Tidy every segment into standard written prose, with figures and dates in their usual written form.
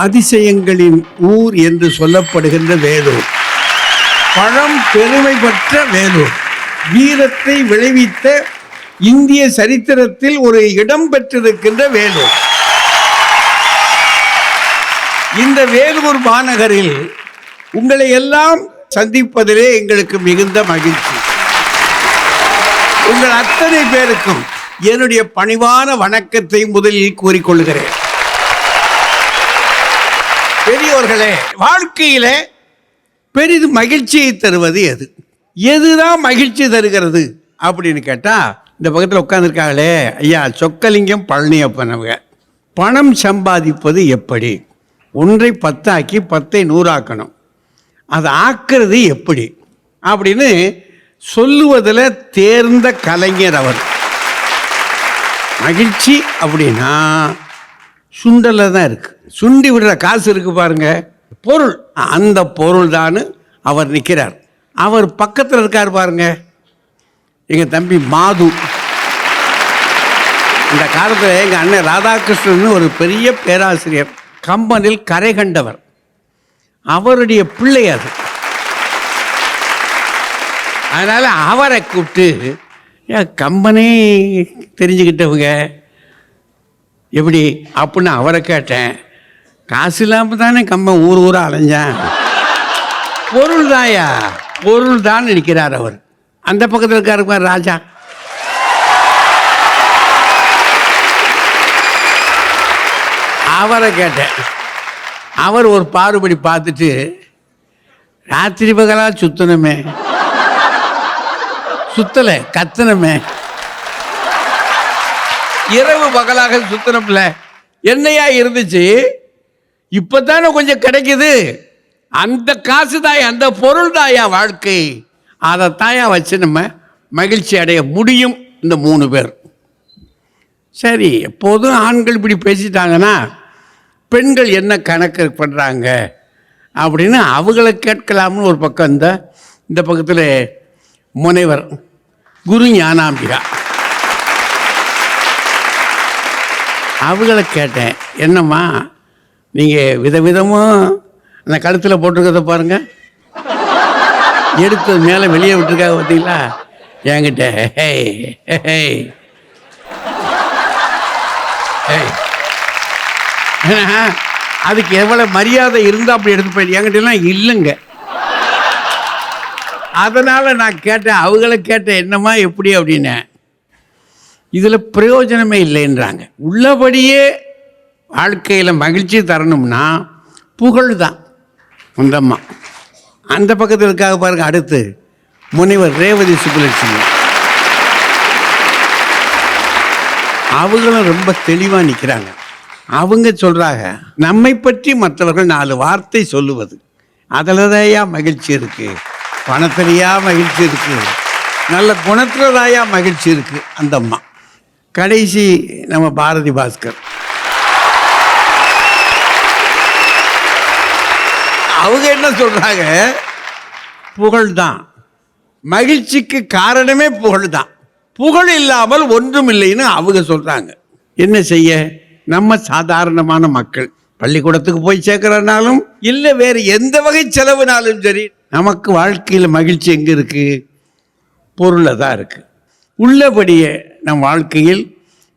அதிசயங்களின் ஊர் என்று சொல்லப்படுகின்ற வேலூர், பழம் பெருமை பெற்ற வேலூர், வீரத்தை விளைவித்த இந்திய சரித்திரத்தில் ஒரு இடம் பெற்றிருக்கின்ற வேலூர். இந்த வேலூர் மாநகரில் உங்களை எல்லாம் சந்திப்பதிலே எங்களுக்கு மிகுந்த மகிழ்ச்சி. உங்கள் அத்தனை பேருக்கும் என்னுடைய பணிவான வணக்கத்தை முதலில் கூறிக்கொள்கிறேன். பெரியோர்களே, வாழ்க்கையில பெரிதும் மகிழ்ச்சியை தருவது எது? எதுதான் மகிழ்ச்சி தருகிறது அப்படின்னு கேட்டா, இந்த பக்கத்தில் உட்கார்ந்துருக்காங்களே ஐயா சொக்கலிங்கம் பழனியப்பன் அவங்க, பணம் சம்பாதிப்பது எப்படி, ஒன்றை 10 ஆக்கி 10ஐ 100 ஆக்கணும், அதை ஆக்குறது எப்படி அப்படின்னு சொல்லுவதில் தேர்ந்த கலைஞர் அவர். மகிழ்ச்சி அப்படின்னா சுண்டல தான் இருக்கு, சுண்டி விடுற காசு இருக்கு பாருங்க, பொருள், அந்த பொருள் தான் அவர் நிற்கிறார். அவர் பக்கத்தில் இருக்கார் பாருங்க, எங்கள் தம்பி மாது. இந்த காலத்தில் எங்கள் அண்ணன் ராதாகிருஷ்ணன் ஒரு பெரிய பேராசிரியர், கம்பனில் கரை கண்டவர், அவருடைய பிள்ளை அது. அதனால் அவரை கூப்பிட்டு, கம்பனே தெரிஞ்சுக்கிட்டவங்க எப்படி அப்படின்னு அவரை கேட்டேன். காசு இல்லாமல் தானே கம்பன் ஊர் ஊராக அலைஞ்சான், பொருள் தாயா, பொருள் தான் இருக்கிறார் அவர். அந்த பக்கத்தில் இருக்காரு ராஜா, அவரை கேட்டேன். அவர் ஒரு பாறுபடி பார்த்துட்டு, ராத்திரி பகலாக சுத்தணுமே, சுத்தலை கத்தனமே, இரவு பகலாக சுத்தனம்ல என்னையா இருந்துச்சு, இப்பதானே கொஞ்சம் கிடைக்குது, அந்த காசு தாயா, அந்த பொருள் தாயா வாழ்க்கை, அதை தாயா வச்சு நம்ம மகிழ்ச்சி அடைய முடியும். இந்த 3 பேர் சரி. எப்போதும் ஆண்கள் இப்படி பேசிட்டாங்கன்னா பெண்கள் என்ன கணக்கு பண்ணுறாங்க அப்படின்னு அவங்கள கேட்கலாம்னு ஒரு பக்கம். இந்த பக்கத்தில் முனைவர் குரு ஞானாம்பிகா, அவங்கள கேட்டேன், என்னம்மா நீங்கள் விதவிதமும் அந்த கழுத்தில் போட்டிருக்கிறத பாருங்கள், எடுத்து மேலே வெளியே விட்டுருக்காங்க பார்த்தீங்களா, என்கிட்ட அதுக்கு எவ்வளோ மரியாதை இருந்தால் அப்படி எடுத்து போயிட்டு, என்கிட்டலாம் இல்லைங்க. அதனால் நான் கேட்டேன், அவங்கள கேட்டேன், என்னம்மா எப்படி அப்படின்னு. இதில் பிரயோஜனமே இல்லைன்றாங்க. உள்ளபடியே வாழ்க்கையில் மகிழ்ச்சி தரணும்னா புகழ் தான். அந்தம்மா அந்த பக்கத்தில் இருக்காக பாருங்க, அடுத்து முனைவர் ரேவதி சுப்புலட்சுமி, அவங்களும் ரொம்ப தெளிவாக நிற்கிறாங்க. அவங்க சொல்கிறாங்க, நம்மை பற்றி மற்றவர்கள் 4 வார்த்தை சொல்லுவது, அதில் தாயா மகிழ்ச்சி இருக்குது, பணத்திலையா மகிழ்ச்சி இருக்குது, நல்ல குணத்தில்தாயா மகிழ்ச்சி இருக்குது. அந்த அம்மா கடைசி நம்ம பாரதி பாஸ்கர், அவங்க என்ன சொல்றாங்க, புகழ்தான் மகிழ்ச்சிக்கு காரணமே, புகழ்தான், புகழ் இல்லாமல் ஒன்றும் இல்லைன்னு அவங்க சொல்றாங்க. என்ன செய்ய, நம்ம சாதாரணமான மக்கள் பள்ளிக்கூடத்துக்கு போய் சேர்க்கிறனாலும் இல்லை வேறு எந்த வகை செலவுனாலும் சரி, நமக்கு வாழ்க்கையில் மகிழ்ச்சி எங்கே இருக்கு, பொருளில் தான் இருக்கு. உள்ளபடியே நம் வாழ்க்கையில்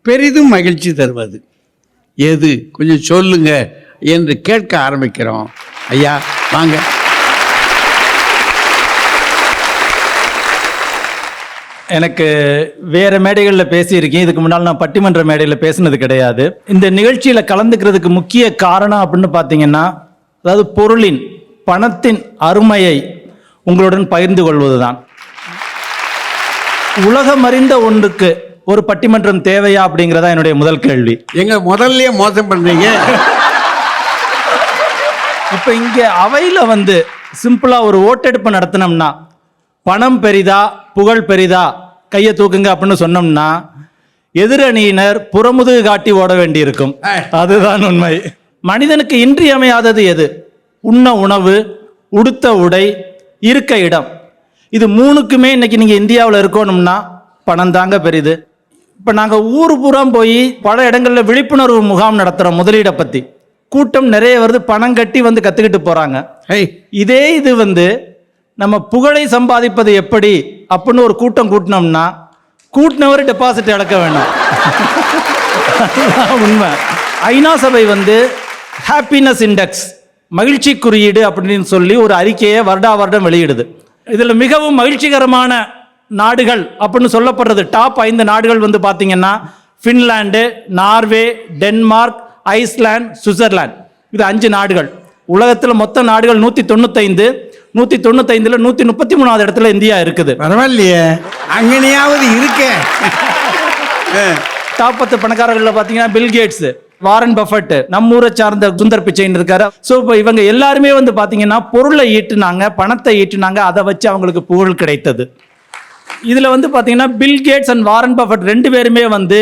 பெரிதும் மகிழ்ச்சி தருவது எது கொஞ்சம் சொல்லுங்க என்று கேட்க ஆரம்பிக்கிறோம். ஐயா வாங்க. எனக்கு வேறு மேடைகளில் பேசியிருக்கேன், இதுக்கு முன்னால் நான் பட்டிமன்ற மேடையில் பேசினது கிடையாது. இந்த நிகழ்ச்சியில் கலந்துக்கிறதுக்கு முக்கிய காரணம் அப்படின்னு பார்த்தீங்கன்னா, அதாவது பொருளின், பணத்தின் அருமையை உங்களுடன் பகிர்ந்து கொள்வது தான். உலகம் அறிந்த ஒன்றுக்கு ஒரு பட்டிமன்றம் தேவையா அப்படிங்கிறதா என்னுடைய முதல் கேள்வி. எங்க முதல்ல மோசம் பண்றீங்க. இப்போ இங்கே அவையில் சிம்பிளாக ஒரு ஓட்டெடுப்பு நடத்தினோம்னா, பணம் பெரிதா புகழ் பெரிதா கையை தூக்குங்க அப்படின்னு சொன்னோம்னா எதிரணியினர் புறமுதுகு காட்டி ஓட வேண்டி இருக்கும். அதுதான் உண்மை. மனிதனுக்கு இன்றியமையாதது எது? உண்ண உணவு, உடுத்த உடை, இருக்க இடம். இது 3க்குமே இன்னைக்கு நீங்கள் இந்தியாவில் இருக்கணும்னா பணம் தாங்க பெரிது. இப்போ நாங்கள் ஊர் பூரா போய் பல இடங்களில் விழிப்புணர்வு முகாம் நடத்துகிறோம் முதலீடை பற்றி. கூட்டம் நிறைய வருது, பணம் கட்டி வந்து கற்றுக்கிட்டு போகிறாங்க. இதே இது வந்து நம்ம புகழை சம்பாதிப்பது எப்படி அப்படின்னு ஒரு கூட்டம் கூட்டினோம்னா கூட்டினவர் டெபாசிட் இழக்க வேண்டாம். உண்மை. ஐநா சபை வந்து ஹாப்பினஸ் இண்டெக்ஸ், மகிழ்ச்சி குறியீடு அப்படின்னு சொல்லி ஒரு அறிக்கையை வருடம் வெளியிடுது. இதில் மிகவும் மகிழ்ச்சிகரமான நாடுகள் அப்படின்னு சொல்லப்படுறது டாப் 5 நாடுகள் வந்து பார்த்தீங்கன்னா Finland, Norway, Denmark, Iceland, Switzerland. இது 5 நாடுகள். உலகத்தில் மொத்த நாடுகள் 195. 195ல் 133வது இடத்துல இந்தியா இருக்குது. பரவாயில்லையே, அங்கனையாவது இருக்கே. டாப் 10 பணக்காரர்கள் பார்த்தீங்கன்னா பில்கேட்ஸ், வாரன் பஃபட், நம்ம ஊரை சார்ந்த சுந்தர் பிச்சைன்னு இருக்காரு. ஸோ இப்போ இவங்க எல்லாருமே வந்து பார்த்தீங்கன்னா பொருளை ஈட்டுனாங்க, பணத்தை ஈட்டுனாங்க, அதை வச்சு அவங்களுக்கு புகழ் கிடைத்தது. இதில் வந்து பார்த்தீங்கன்னா பில்கேட்ஸ் அண்ட் வாரன் பஃபட் 2 பேருமே வந்து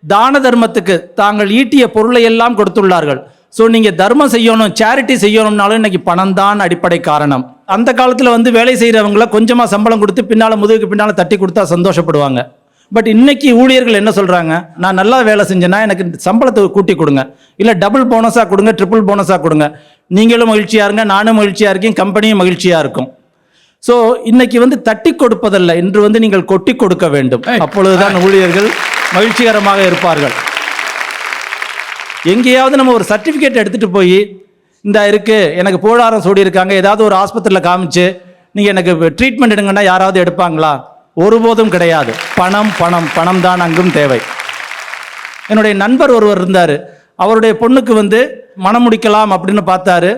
தான தர்மத்துக்கு தாங்கள் ஈட்டிய பொருளை எல்லாம் கொடுத்துள்ளார்கள். ஸோ நீங்கள் தர்மம் செய்யணும், சேரிட்டி செய்யணும்னாலும் இன்னைக்கு பணம் தான் அடிப்படை காரணம். அந்த காலத்தில் வந்து வேலை செய்கிறவங்கள கொஞ்சமாக சம்பளம் கொடுத்து பின்னால் முதுகுக்கு பின்னால் தட்டி கொடுத்தா சந்தோஷப்படுவாங்க. பட் இன்னைக்கு ஊழியர்கள் என்ன சொல்கிறாங்க, நான் நல்லா வேலை செஞ்சேன்னா எனக்கு சம்பளத்தை கூட்டி கொடுங்க, இல்லை டபுள் போனஸாக கொடுங்க, ட்ரிபிள் போனஸாக கொடுங்க, நீங்களும் மகிழ்ச்சியாக இருங்க, நானும் மகிழ்ச்சியாக இருக்கேன், கம்பெனியும் மகிழ்ச்சியாக இருக்கும். ஸோ இன்னைக்கு வந்து தட்டி கொடுப்பதல்ல, இன்று வந்து நீங்கள் கொட்டி கொடுக்க வேண்டும். அப்பொழுதுதான் ஊழியர்கள் மகிழ்ச்சிகரமாக இருப்பார்கள். எங்கேயாவது நம்ம ஒரு சர்டிஃபிகேட் எடுத்துகிட்டு போய் இந்த இருக்குது எனக்கு போடாரம் சூடி இருக்காங்க, ஏதாவது ஒரு ஆஸ்பத்திரியில் காமிச்சு நீங்கள் எனக்கு ட்ரீட்மெண்ட் எடுங்கன்னா யாராவது எடுப்பாங்களா? ஒருபோதும் கிடையாது. பணம் பணம் பணம் தான் அங்கும் தேவை. என்னுடைய நண்பர் ஒருவர் இருந்தார். அவருடைய பொண்ணுக்கு வந்து மனம் முடிக்கலாம் அப்படின்னு பார்த்தாரு.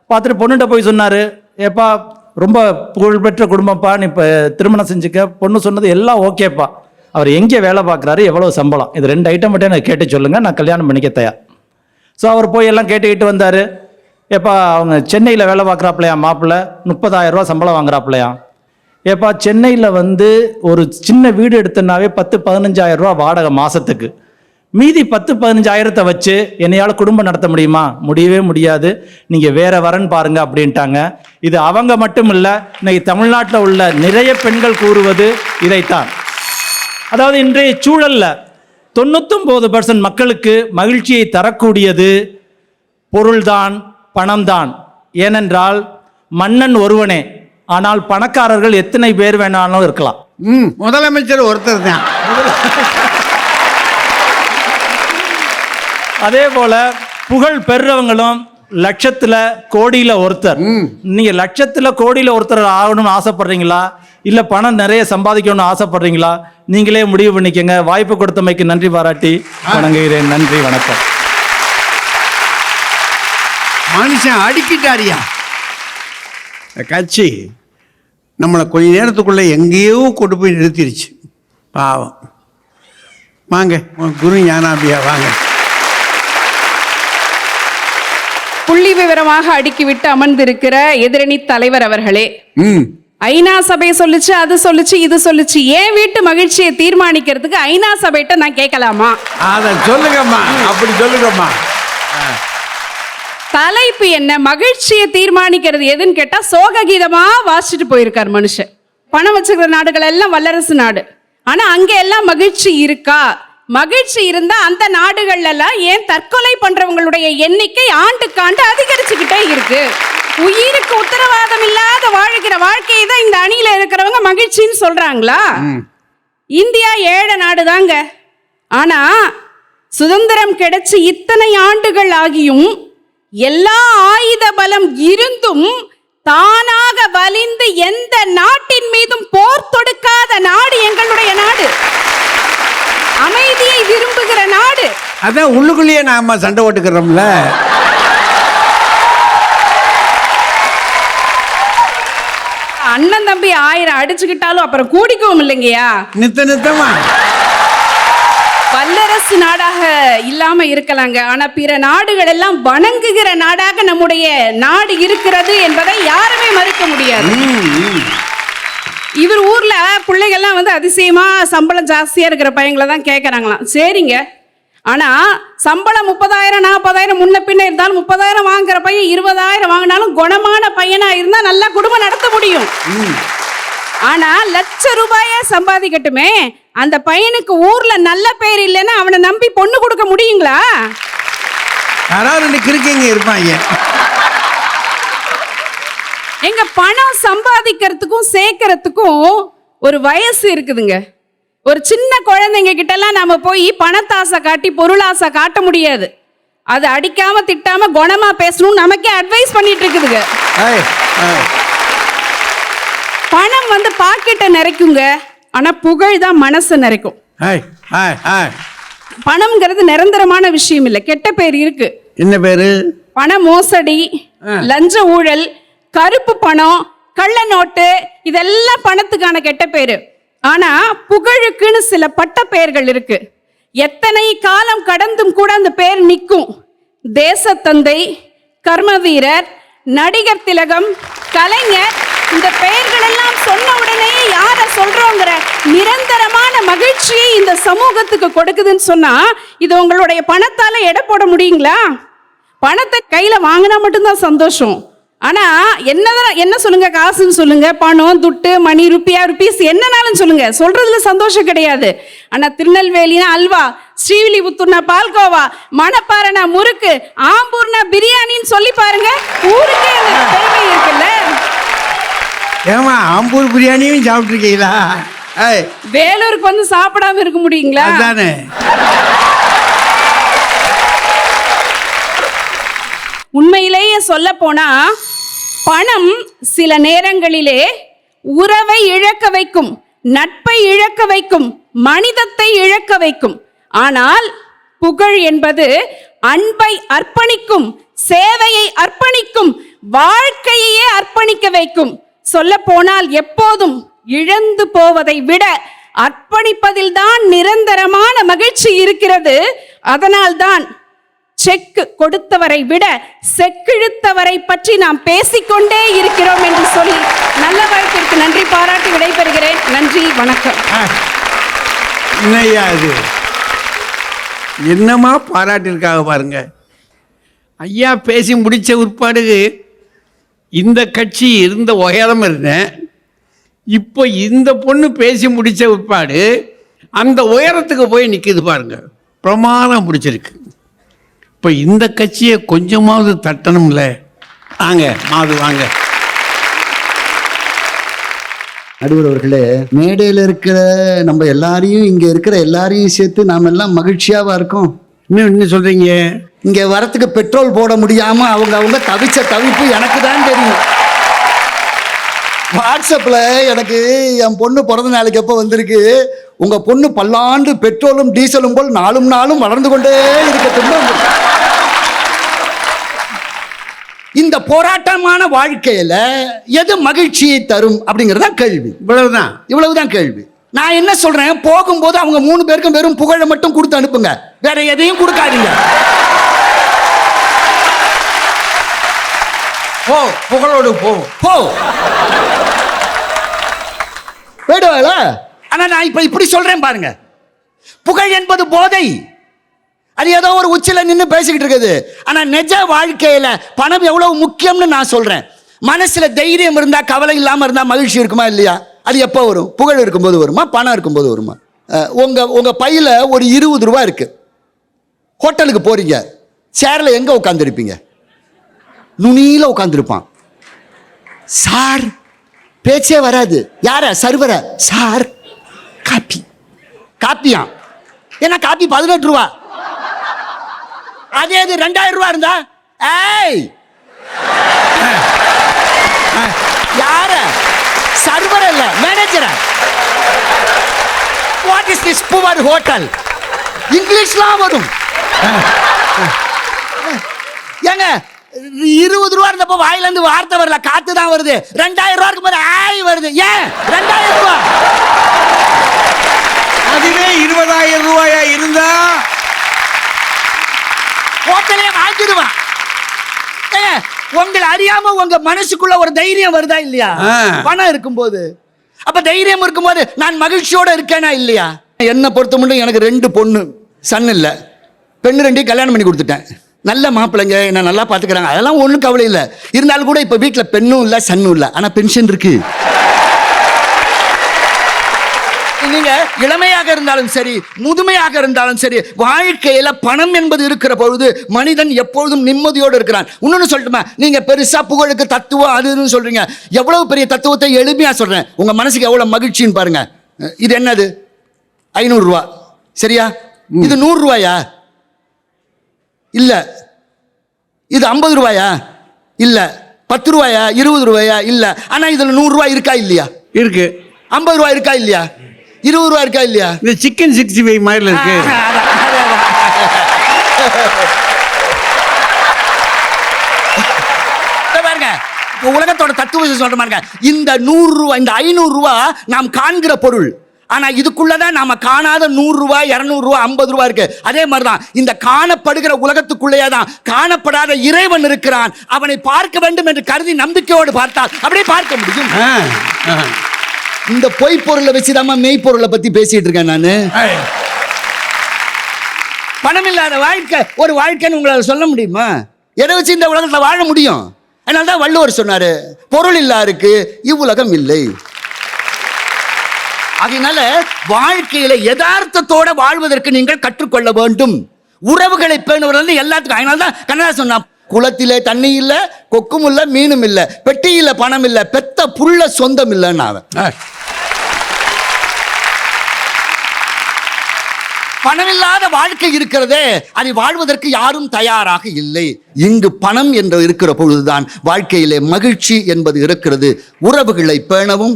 பார்த்துட்டு பொண்ணுகிட்ட போய் சொன்னார், ஏப்பா ரொம்ப புகழ்பெற்ற குடும்பப்பா, நீ இப்போ திருமணம் செஞ்சுக்க. பொண்ணு சொன்னது எல்லாம் ஓகேப்பா, அவர் எங்கே வேலை பார்க்குறாரு, எவ்வளோ சம்பளம், இது 2 ஐட்டம் மட்டும் எனக்கு கேட்டு சொல்லுங்கள், நான் கல்யாணம் பண்ணிக்க தயார். ஸோ அவர் போய் எல்லாம் கேட்டுக்கிட்டு வந்தார். ஏப்பா அவங்க சென்னையில் வேலை பார்க்குறாப்புலையா மாப்பிள்ளை, 30,000 ரூபா சம்பளம் வாங்குறாப்புலையா. ஏப்பா சென்னையில் வந்து ஒரு சின்ன வீடு எடுத்தனாவே 10-15,000 ரூபா வாடகை மாதத்துக்கு. மீதி 10-15,000 வச்சு என்னையால் குடும்பம் நடத்த முடியுமா? முடியவே முடியாது, நீங்கள் வேற வரன்னு பாருங்க அப்படின்ட்டாங்க. இது அவங்க மட்டும் இல்லை, இன்னைக்கு தமிழ்நாட்டில் உள்ள நிறைய பெண்கள் கூறுவது இதைத்தான். அதாவது இன்றைய சூழலில் 99% மக்களுக்கு மகிழ்ச்சியை தரக்கூடியது பொருள்தான், பணம்தான். ஏனென்றால் மன்னன் ஒருவனே, ஆனால் பணக்காரர்கள் எத்தனை பேர் வேணாலும் இருக்கலாம். முதலமைச்சர் ஒருத்தர் தான். அதே போல புகழ் பெறுறவங்களும் லட்சத்துல கோடியில ஒருத்தர். நீங்க லட்சத்துல கோடியில ஒருத்தர் ஆகணும்னு ஆசைப்படுறீங்களா, இல்ல பணம் நிறைய சம்பாதிக்கணும்னு ஆசைப்படுறீங்களா? நீங்களே முடிவு பண்ணிக்கங்க. வாய்ப்பு கொடுத்தமைக்கு நன்றி பாராட்டி வணங்குகிறேன். நன்றி, வணக்கம். மனுஷன் அடிக்கிட்டாரியா. கட்சி நம்மளை கொஞ்ச நேரத்துக்குள்ள எங்கேயோ கொண்டு போய் நிறுத்திருச்சு. பாவம். வாங்க குரு ஞானாபியா வாங்க. புள்ளி விவரமாக அடுக்கிவிட்டு அமர்ந்திருக்கிற எதிரணி தலைவர் அவர்களே, ஐநா சபை சொல்லுச்சு, அது சொல்லுச்சு, இது சொல்லுச்சு, ஏன் வீட்டு மகிழ்ச்சியை தீர்மானிக்கிறதுக்கு ஐநா சபைட்ட நான் கேட்கலாமா? அத சொல்லுங்கம்மா, அப்படி சொல்லுங்கம்மா. தலைப்பு என்ன? மகிழ்ச்சியை தீர்மானிக்கிறது எதுன்னு கேட்டா சோக கீதமா வாசிச்சுட்டு போயிருக்கார் மனுஷன். பணம் வச்சுக்கிற நாடுகள் எல்லாம் வல்லரசு நாடு. ஆனா அங்க எல்லாம் மகிழ்ச்சி இருக்கா? மகிழ்ச்சி இருந்தா அந்த நாடுகள்ல எல்லாம் ஏன் தற்கொலை பண்றவங்களுடைய எண்ணிக்கை ஆண்டுக்கு ஆண்டு அதிகரிச்சுக்கிட்டே இருக்கு? உயிருக்கு உத்தரவாதம் இல்லாத வாழ்கிற வாழ்க்கையை தான் இந்த அணியில இருக்கிறவங்க மகிழ்ச்சின்னு சொல்றாங்களா? இந்தியா ஏழை நாடு தாங்க. ஆனா சுதந்திரம் கிடைச்சு இத்தனை ஆண்டுகள் ஆகியும் எல்லா ஆயுத பலம் இருந்தும் தானாக வலிந்து எந்த நாட்டின் மீதும் போர் தொடுக்காத நாடு எங்களுடைய நாடு. அமைதியை விரும்புகிற நாடு. அதான் உள்ளுக்குள்ளேயே நாம சண்டை ஓட்டுக்கிறோம்ல. அண்ணன் தம்பி 1000 அடிச்சுக்கிட்டாலும் அப்புறம் கூடிக்கவும் இல்லைங்கயா. நித்தமா வல்லரசு நாடாக இல்லாம இருக்கலாங்க, ஆனா பிற நாடுகள் எல்லாம் வணங்குகிற நாடாக நம்முடைய நாடு இருக்கிறது என்பதை யாருமே மறுக்க முடியாது. இவர் ஊர்ல பிள்ளைகள்லாம் வந்து அதிசயமா சம்பளம் ஜாஸ்தியா இருக்கிற பையங்களை தான் கேட்கறாங்களாம். சரிங்க, ஆனா சம்பளம் 30,000 40,000 முன்ன பின்ன இருந்தாலும் 30,000 வாங்குற பையன் 20,000 வாங்கினாலும் குணமான பையனா இருந்தா நல்லா குடும்பம் நடத்த முடியும். ஆனா ₹1,00,000 சம்பாதிக்கட்டுமே, அந்த பையனுக்கு ஊர்ல நல்ல பேர் இல்லைன்னா அவனை நம்பி பொண்ணு கொடுக்க முடியுங்களா? யாராவது 2 கிறுக்கிங்க இருப்பாங்க. எங்க பணம் சம்பாதிக்கிறதுக்கும் சேர்க்கறதுக்கும் ஒரு வயசு இருக்குதுங்க. ஒரு சின்ன குழந்தைங்க கிட்ட எல்லாம் நாம போய் பணத்தாசை காட்டி பொருளாசை காட்ட முடியாது. அது அடிக்காம திட்டாம குணமா பேசணும் நமக்கே அட்வைஸ் பண்ணிட்டு இருக்குதுங்க. ஏய், ஏய். பணம் வந்து பாக்கெட்டை நிறைக்குங்க, ஆனா புகழ் தான் மனசை நிறைக்கும். ஏய், ஏய், ஏய். பணம்ங்கிறது நிரந்தரமான விஷயம் இல்லை, கெட்ட பேர் இருக்கு. என்ன பேரு? பண மோசடி, லஞ்ச ஊழல், கருப்பு பணம், கள்ள நோட்டு, இதெல்லாம் பணத்துக்கான கெட்ட பேரு. ஆனா புகழுக்குன்னு சில பட்ட பெயர்கள் இருக்கு. எத்தனை காலம் கடந்தும் கூட அந்த பேர் நிற்கும். தேசத்தந்தை, கர்மவீரர், நடிகர் திலகம், கலைஞர், இந்த பெயர்கள் எல்லாம் சொன்ன உடனே யார சொல்றோங்கிற நிரந்தரமான மகிழ்ச்சியை இந்த சமூகத்துக்கு கொடுக்குதுன்னு சொன்னா இது உங்களுடைய பணத்தால எடை போட முடியுங்களா? பணத்தை கையில வாங்கினா மட்டும்தான் சந்தோஷம். ஆனா என்ன சொல்லுங்க, காசுன்னு சொல்லுங்க, பணம், துட்டு, மணி, ருபீஸ் என்னனாலும் சொல்லுங்க, சொல்றதுல சந்தோஷம் கிடையாது. ஆனா திருநெல்வேலினா அல்வா, ஸ்ரீவில்லிபுத்தூர்னா பால்கோவா, மணப்பாறைனா முறுக்கு, ஆம்பூர்னா பிரியாணின்னு சொல்லி பாருங்க, ஊருக்கே அந்த பெருமை இருக்குல்ல. ஏமா ஆம்பூர் பிரியாணியும் சாப்பிட்டுருக்கீங்களா? ஏய், வேலூருக்கு வந்து சாப்பிடாம இருக்க முடியுங்களா? அதானே. உண்மையிலேயே சொல்ல போனா பணம் சில நேரங்களிலே உறவை இழக்க வைக்கும், நட்பை இழக்க வைக்கும், மனிதத்தை இழக்க வைக்கும். ஆனால் புகழ் என்பது அன்பை அர்ப்பணிக்கும், சேவையை அர்ப்பணிக்கும், வாழ்க்கையே அர்ப்பணிக்க வைக்கும். சொல்ல போனால் எப்போதும் இழந்து போவதை விட அர்ப்பணிப்பதில் தான் நிரந்தரமான மகிழ்ச்சி இருக்கிறது. அதனால்தான் செக் கொடுத்தவரை விட செக்கிழுத்தவரை பற்றி நாம் பேசிக்கொண்டே இருக்கிறோம் என்று சொல்லி நல்ல வாழ்க்கைக்கு நன்றி பாராட்டி விடைபெறுகிறேன். நன்றி, வணக்கம். என்னய்யா இது? என்னமா பாராட்டிருக்காக பாருங்க. ஐயா பேசி முடிச்ச உட்பாடு இந்த கட்சி இருந்த உயரம் இருந்தேன், இப்போ இந்த பொண்ணு பேசி முடிச்ச உட்பாடு அந்த உயரத்துக்கு போய் நிற்கிது பாருங்க. பிரமாதம் பிடிச்சிருக்கு. இப்போ இந்த கட்சியை கொஞ்சமாவது தட்டணும்ல. வாங்க மாது வாங்க. நடுவர் அவர்களே, மேடையில் இருக்கிற நம்ம எல்லாரையும் இங்க இருக்கிற எல்லாரையும் சேர்த்து நாம எல்லாம் மகிழ்ச்சியாவா இருக்கோம். இன்னும் சொல்றீங்க? இங்க வரத்துக்கு பெட்ரோல் போட முடியாம அவங்க தவிச்ச தவிப்பு எனக்கு தான் தெரியும். வாட்ஸ்அப்ல எனக்கு என் பொண்ணு பிறந்த நாளைக்கு எப்போ வந்திருக்கு, உங்க பொண்ணு பல்லாண்டு பெட்ரோலும் டீசலும் போல் நாளும் நாளும் வளர்ந்து கொண்டே இருக்கட்டும். இந்த போராட்டமான வாழ்க்கையில எது மகிழ்ச்சியை தரும் அப்படிங்கறத கேள்வி. இவ்வளவுதான் கேள்வி. நான் என்ன சொல்றேன், போகும்போது அவங்க 3 பேருக்கும் வெறும் புகழை மட்டும் கொடுத்து அனுப்புங்க, வேற எதையும் கொடுக்காதீங்க. போ, புகழோடு போ போ போயிடுவாள. ஆனா நான் இப்படி சொல்றேன் பாருங்க, புகழ் என்பது போதை. அது ஏதோ ஒரு உச்சில நின்று பேசிக்கிட்டு இருக்குது. ஆனா நிஜ வாழ்க்கையில பணம் எவ்வளவு முக்கியம்னு நான் சொல்றேன். மனசுல தைரியம் இருந்தா, கவலை இல்லாம இருந்தா மகிழ்ச்சி இருக்குமா இல்லையா? அது எப்போ வரும்? புகழ் இருக்கும்போது வருமா, பணம் இருக்கும்போது வருமா? உங்க பையில ஒரு 20 ரூபா இருக்கு, ஹோட்டலுக்கு போறீங்க, சேர்ல எங்க உட்காந்துருப்பீங்க? நுனியில உட்காந்துருப்பான். சார் பேச்சே வராது. யார? சர்வர. Sir coffee. காப்பியா? ஏன்னா காப்பி 18 ரூபா. அதே இது 2000 ரூபா இருந்தா, ஏய் யார? சர்வர் இல்ல, manager. What is this poor hotel? இங்கிலீஷ்லாம் வரும். ஏங்க 20 ரூபா இருந்தப்போ வாயில இருந்து வார்த்தை வரல, காத்து தான் வருது. 2000 ரூபா இருக்கும்போது ஆய் வருது. ஏன் 2000 ரூபா? அதுவே 20,000 ரூபாயா இருந்தா ஹோட்டலே வாங்கிடுவான். உங்களை அறியாம உங்க மனசுக்குள்ள ஒரு தைரியம் வருதா இல்லையா? பணம் இருக்கும்போது. அப்ப தைரியம் இருக்கும்போது நான் மகிழ்ச்சியோட இருக்கேனா இல்லையா? என்ன பொறுத்த மட்டும் எனக்கு 2 பொண்ணு, சன் இல்ல. பெண்ணு 2 கல்யாணம் பண்ணி கொடுத்துட்டேன். நல்ல மாப்பிள்ளைங்க, என்ன நல்லா பாத்துக்கிறாங்க, அதெல்லாம் ஒன்றும் கவலை இல்லை. இருந்தாலும் கூட இப்ப வீட்டில் பெண்ணும் இல்லை, சன்னும் இல்லை, ஆனா பென்ஷன் இருக்கு. நீங்க இளமையாக இருந்தாலும் சரி, முதுமையாக இருந்தாலும் சரி, வாழ்க்கையில பணம் என்பது இருக்கிற பொழுது மனிதன் எப்பொழுதும் நிம்மதியோடு இருக்கிறான். இன்னொன்னு சொல்லட்டுமா, நீங்க பெருசா புகழுக்கு தத்துவம் அதுன்னு சொல்றீங்க. எவ்வளவு பெரிய தத்துவத்தை எளிமையா சொல்றேன். உங்க மனசுக்கு எவ்வளவு மகிழ்ச்சின்னு பாருங்க. இது என்னது? 500 ரூபா, சரியா? இது 100 ரூபாயா? இல்ல. இது 50 ரூபாயா? இல்ல. 10 ரூபாயா? 20 ரூபாயா? இல்ல. ஆனா இதுல 100 ரூபாய் இருக்கா இல்லையா? இருக்கு. 50 ரூபாய் இருக்கா இல்லையா? 20 ரூபாய் இருக்கா இல்லையா? இந்த சிக்கன் 65 மாதிரி இருக்கு. பாருங்க, உலகத்தோட தத்துவத்தை சொல்ற பாருங்க. இந்த 100 ரூபாய், இந்த 500 ரூபாய் நாம் காண்கிற பொருள். ஆனா இதுக்குள்ளதான் நாம காணாத 100 ரூபாய், 200 ரூபாய், 50 ரூபாய் இருக்கு. அதே மாதிரிதான் இந்த காணப்படுகிற உலகத்துக்குள்ளேயே தான் காணப்படாத இறைவன் இருக்கிறான். அவனை பார்க்க வேண்டும் என்று கருதி நம்பிக்கையோடு பார்த்தால் அப்படியே பார்க்க முடியும். இந்த பொய் பொருளை வச்சுதான் மெய்ப்பொருளை பத்தி பேசிட்டு இருக்கேன் நானு. பணம் இல்லாத வாழ்க்கை ஒரு வாழ்க்கைன்னு உங்களால சொல்ல முடியுமா? எதை வச்சு இந்த உலகத்துல வாழ முடியும்? அதனால்தான் வள்ளுவர் சொன்னாரு, பொருள் இல்லாருக்கு இவ்வுலகம் இல்லை. அதனால வாழ்க்கையில யதார்த்தத்தோட வாழ்வதற்கு நீங்கள் கற்றுக்கொள்ள வேண்டும். உறவுகளை பேணுவது எல்லாத்துக்கும். அதனால்தான் கண்ணதாசன் சொன்னா, குளத்திலே தண்ணி இல்ல, கொக்கும் இல்ல, மீனும் இல்ல, பெட்டியில பணம் இல்ல, பெத்த புள்ள சொந்தம் இல்லைன்னு அவன். பணமில்லாத வாழ்க்கை இருக்கிறதே, அதை வாழ்வதற்கு யாரும் தயாராக இல்லை. இங்கு பணம் என்று இருக்கிற பொழுதுதான் வாழ்க்கையிலே மகிழ்ச்சி என்பது இருக்கிறது. உறவுகளை பேணவும்,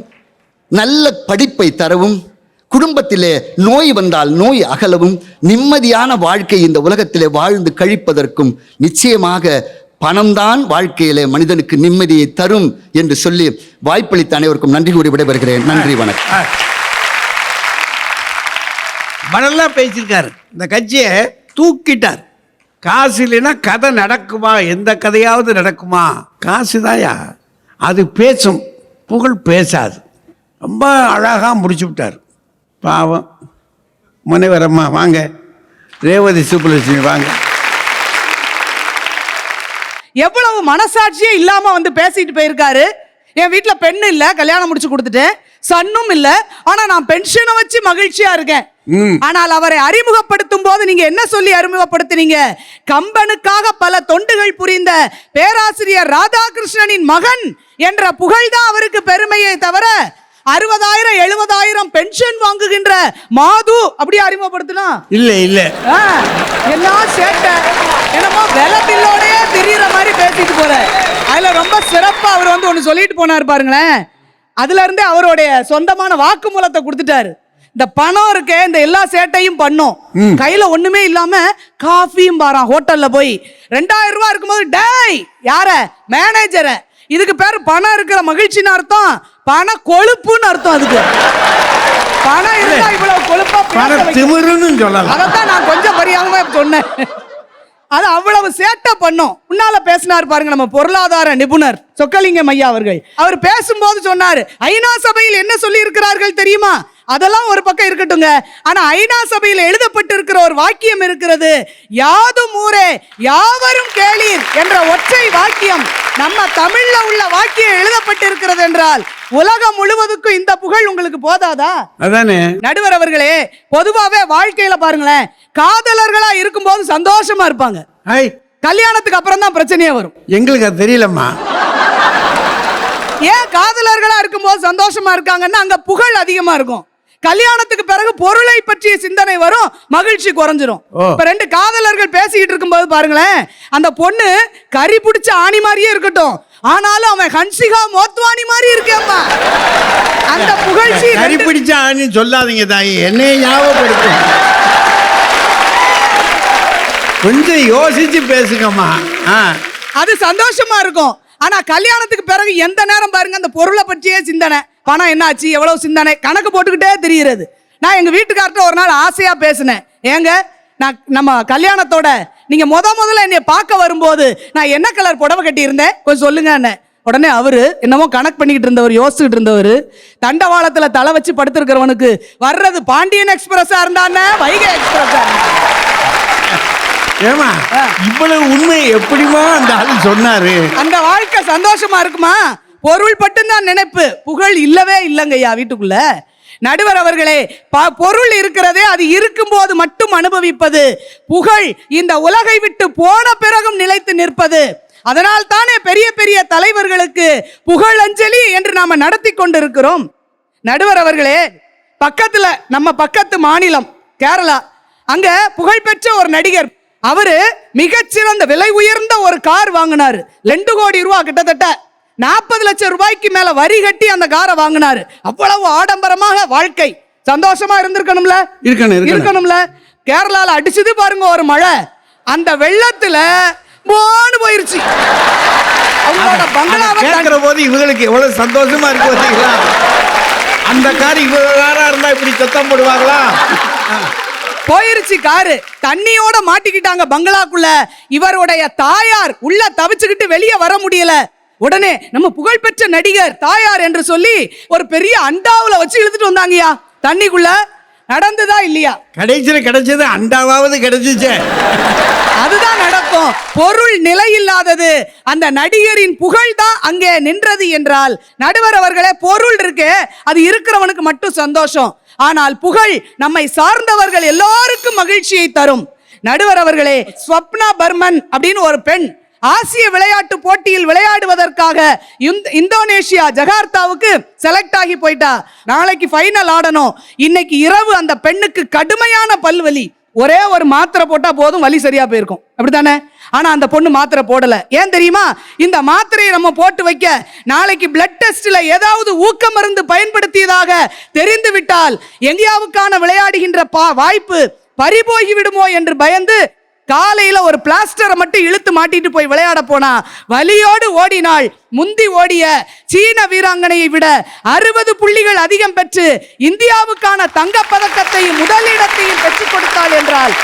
நல்ல படிப்பை தரவும், குடும்பத்திலே நோய் வந்தால் நோய் அகலவும், நிம்மதியான வாழ்க்கை இந்த உலகத்திலே வாழ்ந்து கழிப்பதற்கும் நிச்சயமாக பணம்தான் வாழ்க்கையிலே மனிதனுக்கு நிம்மதியை தரும் என்று சொல்லி வாய்ப்பளித்த அனைவருக்கும் நன்றி கூறி விடைபெறுகிறேன். நன்றி, வணக்கம். மனெல்லா பேசியிருக்காரு. இந்த கட்சியை தூக்கிட்டார். காசு இல்லைன்னா கதை நடக்குமா? எந்த கதையாவது நடக்குமா? காசு தாயா, அது பேசும், புகழ் பேசாது. ரொம்ப அழகாக முடிச்சு விட்டார். பாவம் முனைவரம்மா வாங்க, ரேவதி சுப்புலட்சுமி வாங்க. எவ்வளவு மனசாட்சியே இல்லாம வந்து பேசிட்டு போயிருக்காரு. என் வீட்டுல பெண்ணு இல்ல, கல்யாணம் முடிச்சு கொடுத்துட்டேன், சன்னும் இல்ல, ஆனா நான் பென்ஷனை வச்சு மகிழ்ச்சியா இருக்கேன். ஆனால் அவரை அறிமுகப்படுத்தும் போது நீங்க என்ன சொல்லி அறிமுகப்படுத்தினீங்க? கம்பனுக்காக பல தொண்டுகள் புரிந்த பேராசிரியர் ராதாகிருஷ்ணனின் மகன் என்ற புகழ்தான் அவருக்கு பெருமையை தவிர 60,000 70,000 பென்ஷன் வாங்குகின்ற மாது அப்படி அறிமுகப்படுத்தினா இல்ல இல்ல. என்ன சேட்ட, என்னமோ வெல பில்லோடயே திரியிற மாதிரி பேசிட்டு போற. அதுல ரொம்ப சிறப்பா அவர் வந்து ஒண்ணு சொல்லிட்டு போனார் பாருங்களேன். அதுல இருந்தே அவருடைய சொந்தமான வாக்குமூலத்தை கொடுத்துட்டாரு. இந்த பணம் இருக்கே, இந்த எல்லா சேட்டையும் பண்ணும், கையில ஒண்ணுமே இல்லாம காஃபியும் பாரான் ஹோட்டல்ல போய் 2000 ரூபாய் இருக்கும்போது, டேய் யார மேனேஜர, இதுக்கு பேரு பணம் இருக்கிற மகிழ்ச்சின்னு அர்த்தம், பண கொழுப்புன்னு அர்த்தம். அதுக்கு பணம் இருந்தா இவ்வளவு கொழுப்பா சொல்லலாம். அதான் நான் கொஞ்சம் பரியாம சொன்னேன். அது அவ்வளவு சேட்டை பண்ணும். முன்னால பேசினார் பாருங்க நம்ம பொருளாதார நிபுணர் சொக்கலிங்கம் ஐயா அவர்கள். அவர் பேசும்போது சொன்னாரு, ஐநா சபையில் என்ன சொல்லி இருக்கிறார்கள் தெரியுமா? அதெல்லாம் ஒரு பக்கம் இருக்கட்டுங்க, ஆனா ஐநா சபையில் எழுதப்பட்டிருக்கிற ஒரு வாக்கியம் இருக்கிறது, யாதும் ஊரே யாவரும் கேளீர் என்ற ஒற்றை வாக்கியம் நம்ம தமிழ்ல உள்ள வாக்கியம் எழுதப்பட்டிருக்கிறது என்றால் உலகம் முழுவதுக்கும் இந்த புகழ் உங்களுக்கு போதாதா? அதானே நடுவர் அவர்களே, பொதுவாவே வாழ்க்கையில பாருங்களேன், காதலர்களா இருக்கும்போது சந்தோஷமா இருப்பாங்க, கல்யாணத்துக்கு அப்புறம் தான் பிரச்சனையே வரும். எங்களுக்கு அது தெரியலம்மா. ஏன் காதலர்களா இருக்கும்போது சந்தோஷமா இருக்காங்கன்னா அங்க புகழ் அதிகமா இருக்கும். கல்யாணத்துக்கு பிறகு பொருளை பற்றிய சிந்தனை வரும், மகிழ்ச்சி குறைஞ்சிரும். இப்ப ரெண்டு காதலர்கள் பேசிக்கிட்டு இருக்கும்போது பாருங்களேன், அந்த பொண்ணு கறி பிடிச்ச ஆணி மாதிரியே இருக்கட்டும், ஆனாலும் அவன் ஹன்சிகா மோத்வானி மாதிரி இருக்கேம்மா. அந்த புகழ்ச்சி கறி பிடிச்ச ஆணி சொல்லாதீங்க தாயி, என்னைய ஞாபகப்படுத்தும். கொஞ்சம் யோசிச்சு பேசுங்கம்மா. அது சந்தோஷமா இருக்கும். ஆனா கல்யாணத்துக்கு பிறகு எந்த நேரம் பாருங்க அந்த பொருளை பற்றியே சிந்தனை, பணம் என்னாச்சு, எவ்வளவு சிந்தனை, கணக்கு போட்டுக்கிட்டே தெரிகிறது. நான் எங்க வீட்டுக்கார்ட்ட ஒரு நாள் ஆசையா பேசினேன், ஏங்க நான் நம்ம கல்யாணத்தோட நீங்க முதல்ல என்னை பார்க்க வரும்போது நான் என்ன கலர் புடவை கட்டி இருந்தேன் கொஞ்சம் சொல்லுங்க. உடனே அவரு என்னமோ கணக்கு பண்ணிக்கிட்டு இருந்தவர், யோசிச்சுட்டு இருந்தவர், தண்டவாளத்துல தலை வச்சு படுத்திருக்கிறவனுக்கு வர்றது பாண்டியன் எக்ஸ்பிரஸா இருந்தானே வைகை எக்ஸ்பிரஸா? ஏமா இவ்வளவு உண்மை எப்படிமா அந்த ஆளு சொன்னாரு? அந்த வாழ்க்கை சந்தோஷமா இருக்குமா? பொருள் மட்டும்தான் நினைப்பு, புகழ் இல்லவே இல்லைங்கய்யா வீட்டுக்குள்ள. நடுவர் அவர்களே, பொருள் இருக்கிறதே அது இருக்கும்போது மட்டும் அனுபவிப்பது, புகழ் இந்த உலகை விட்டு போன பிறகும் நிலைத்து நிற்பது. அதனால் தானே பெரிய பெரிய தலைவர்களுக்கு புகழஞ்சலி என்று நாம நடத்தி கொண்டிருக்கிறோம். நடுவர் அவர்களே, பக்கத்துல நம்ம பக்கத்து மாநிலம் கேரளா, அங்க புகழ்பெற்ற ஒரு நடிகர், அவரு மிகச்சிறந்த விலை உயர்ந்த ஒரு கார் வாங்கினாரு. 2 கோடி ரூபாய், கிட்டத்தட்ட 40 லட்சம் ரூபாய்க்கு மேல வரி கட்டி அந்த காரை வாங்கினாரு. அவ்வளவு ஆடம்பரமாக வாழ்க்கை, சந்தோஷமா இருந்திருக்கணும்ல, இருக்கணும்ல. கேரளால அடிச்சது பாருங்க ஒரு மழை, அந்த வெள்ளத்துல போன்னு போயிருச்சு. அவங்களோட பங்களாவை கேட்கிற போது இவங்களுக்கு எவ்வளவு சந்தோஷமா இருக்கு பார்த்தீங்களா? அந்த கார் இவ்வளவு காரா இருந்தா இப்படி சத்தம் போடுவாங்களா? போயிருச்சு காரு, தண்ணியோட மாட்டிக்கிட்டாங்க பங்களாக்குள்ள. இவருடைய தாயார் உள்ள தவிச்சுக்கிட்டு வெளியே வர முடியல. உடனே நம்ம புகழ்பெற்ற நடிகர் தாயார் என்று சொல்லி ஒரு பெரிய அண்டாவுல வச்சு இழுத்துட்டு வந்தாங்கயா தண்ணிக்குள்ள. நடந்ததா இல்லையா? கடைசியில கிடைச்சது அண்டாவது கிடைச்சிச்சு. அதுதான் நடக்கும். பொருள் நிலை இல்லாதது, அந்த நடிகரின் புகழ் தான் அங்கே நின்றது என்றால், நடுவர் அவர்களே, பொருள் இருக்கு, அது இருக்கிறவனுக்கு மட்டும் சந்தோஷம். ஆனால் புகழ் நம்மை சார்ந்தவர்கள் எல்லாருக்கும் மகிழ்ச்சியை தரும். நடுவர் அவர்களே, ஸ்வப்னா பர்மன் அப்படின்னு ஒரு பெண் ஆசிய விளையாட்டு போட்டியில் விளையாடுவதற்காக இந்தோனேஷியா ஜகார்த்தாவுக்கு செலக்ட் ஆகி போயிட்டா. நாளைக்கு ஃபைனல் ஆடணும். இன்னைக்கு இரவு அந்த பெண்ணுக்கு கடுமையான பல்வலி. ஒரே ஒரு மாத்திரை போட்டா போதும், வலி சரியா போயிருக்கும், அப்படித்தானே? ஆனா அந்த பொண்ணு மாத்திரை போடல. ஏன் தெரியுமா? இந்த மாத்திரையை நம்ம போட்டு வைக்க நாளைக்கு பிளட் டெஸ்ட்ல ஏதாவது ஊக்க மருந்து பயன்படுத்தியதாக தெரிந்து விட்டால் இந்தியாவுக்கான விளையாடுகின்ற வாய்ப்பு பறிபோகி விடுமோ என்று பயந்து காலையில ஒரு பிளாஸ்டரை மட்டும் இழுத்து மாட்டிட்டு போய் விளையாட போனா வலியோடு ஓடினாள். முந்தி ஓடிய சீன வீராங்கனையை விட 60 புள்ளிகள் அதிகம் பெற்று இந்தியாவுக்கான தங்கப் பதக்கத்தையும் முதலிடத்தையும் பெற்றுக் கொடுத்தாள் என்றால்,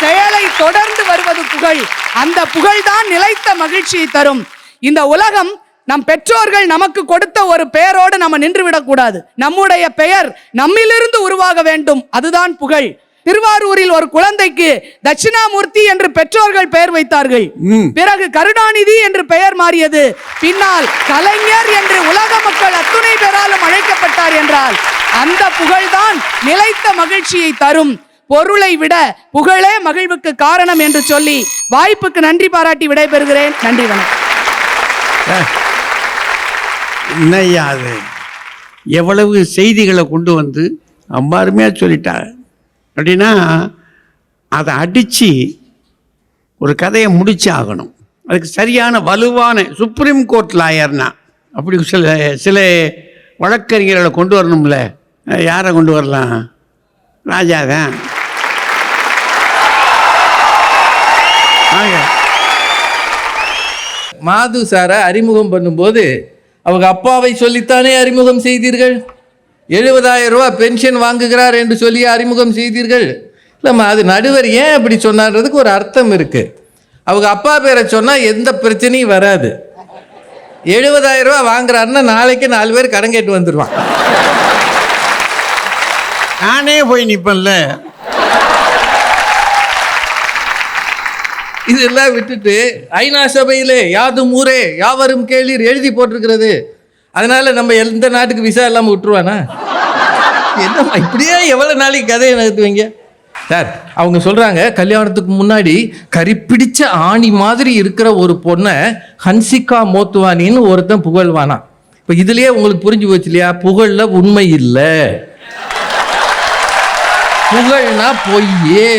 செயலை தொடர்ந்து வருவது புகழ். அந்த புகழ் தான் நிலைத்த மகிழ்ச்சியை தரும். இந்த உலகம் நம் பெற்றோர்கள் நமக்கு கொடுத்த ஒரு பெயரோடு நம்ம நின்று விடக்கூடாது. நம்முடைய பெயர் நம்மிலிருந்து உருவாக வேண்டும். அதுதான் புகழ். திருவாரூரில் ஒரு குழந்தைக்கு தட்சிணாமூர்த்தி என்று பெற்றோர்கள் பெயர் வைத்தார்கள். பிறகு கருணாநிதி என்று பெயர் மாறியது. பின்னால் கலைஞர் என்று உலக மக்கள் அத்துணை பேராலும் அழைக்கப்பட்டார் என்றால், அந்த புகழ்தான் நிலைத்த மகிழ்ச்சியை தரும். பொருளை விட புகழே மகிழ்வுக்கு காரணம் என்று சொல்லி வாய்ப்புக்கு நன்றி பாராட்டி விடைபெறுகிறேன். நன்றி, வணக்கம். என்னையா அது? எவ்வளவு செய்திகளை கொண்டு வந்து அம்மா அருமையா சொல்லிட்டாங்க. அப்படின்னா அதை அடித்து ஒரு கதையை முடிச்சு ஆகணும். அதுக்கு சரியான வலுவான சுப்ரீம் கோர்ட் லாயர்னா அப்படி சில வழக்கறிஞர்களை கொண்டு வரணும்ல. யாரை கொண்டு வரலாம்? ராஜா தான். மாது சாரை அறிமுகம் பண்ணும்போது அவங்க அப்பாவை சொல்லித்தானே அறிமுகம் செய்தீர்கள். 70,000 ரூபா பென்ஷன் வாங்குகிறார் என்று சொல்லி அறிமுகம் செய்தீர்கள். இல்லைம்மா, அது நடுவர் ஏன் அப்படி சொன்னான்றதுக்கு ஒரு அர்த்தம் இருக்குது. அவங்க அப்பா பேரை சொன்னால் எந்த பிரச்சனையும் வராது. 70,000 ரூபா வாங்குறாருன்னா நாளைக்கு 4 பேர் கடன் கேட்டு வந்துடுவான். நானே போய் நிற்பேன்ல. இதெல்லாம் விட்டுட்டு ஐநா சபையிலே யாதும் ஊரே யாவரும் கேளீர் எழுதி போட்டிருக்கிறது. அதனால நம்ம எந்த நாட்டுக்கு விசா இல்லாமல் விட்டுருவானா? என்னம்மா இப்படியே எவ்வளோ நாளைக்கு கதையை நகர்த்துவீங்க சார்? அவங்க சொல்கிறாங்க, கல்யாணத்துக்கு முன்னாடி கரிப்பிடிச்ச ஆணி மாதிரி இருக்கிற ஒரு பொண்ணை ஹன்சிகா மோத்வானின்னு ஒருத்தன் புகழ்வானா. இப்போ இதுலேயே உங்களுக்கு புரிஞ்சு போச்சு இல்லையா? புகழில் உண்மை இல்லை, புகழ்னா பொய்யே.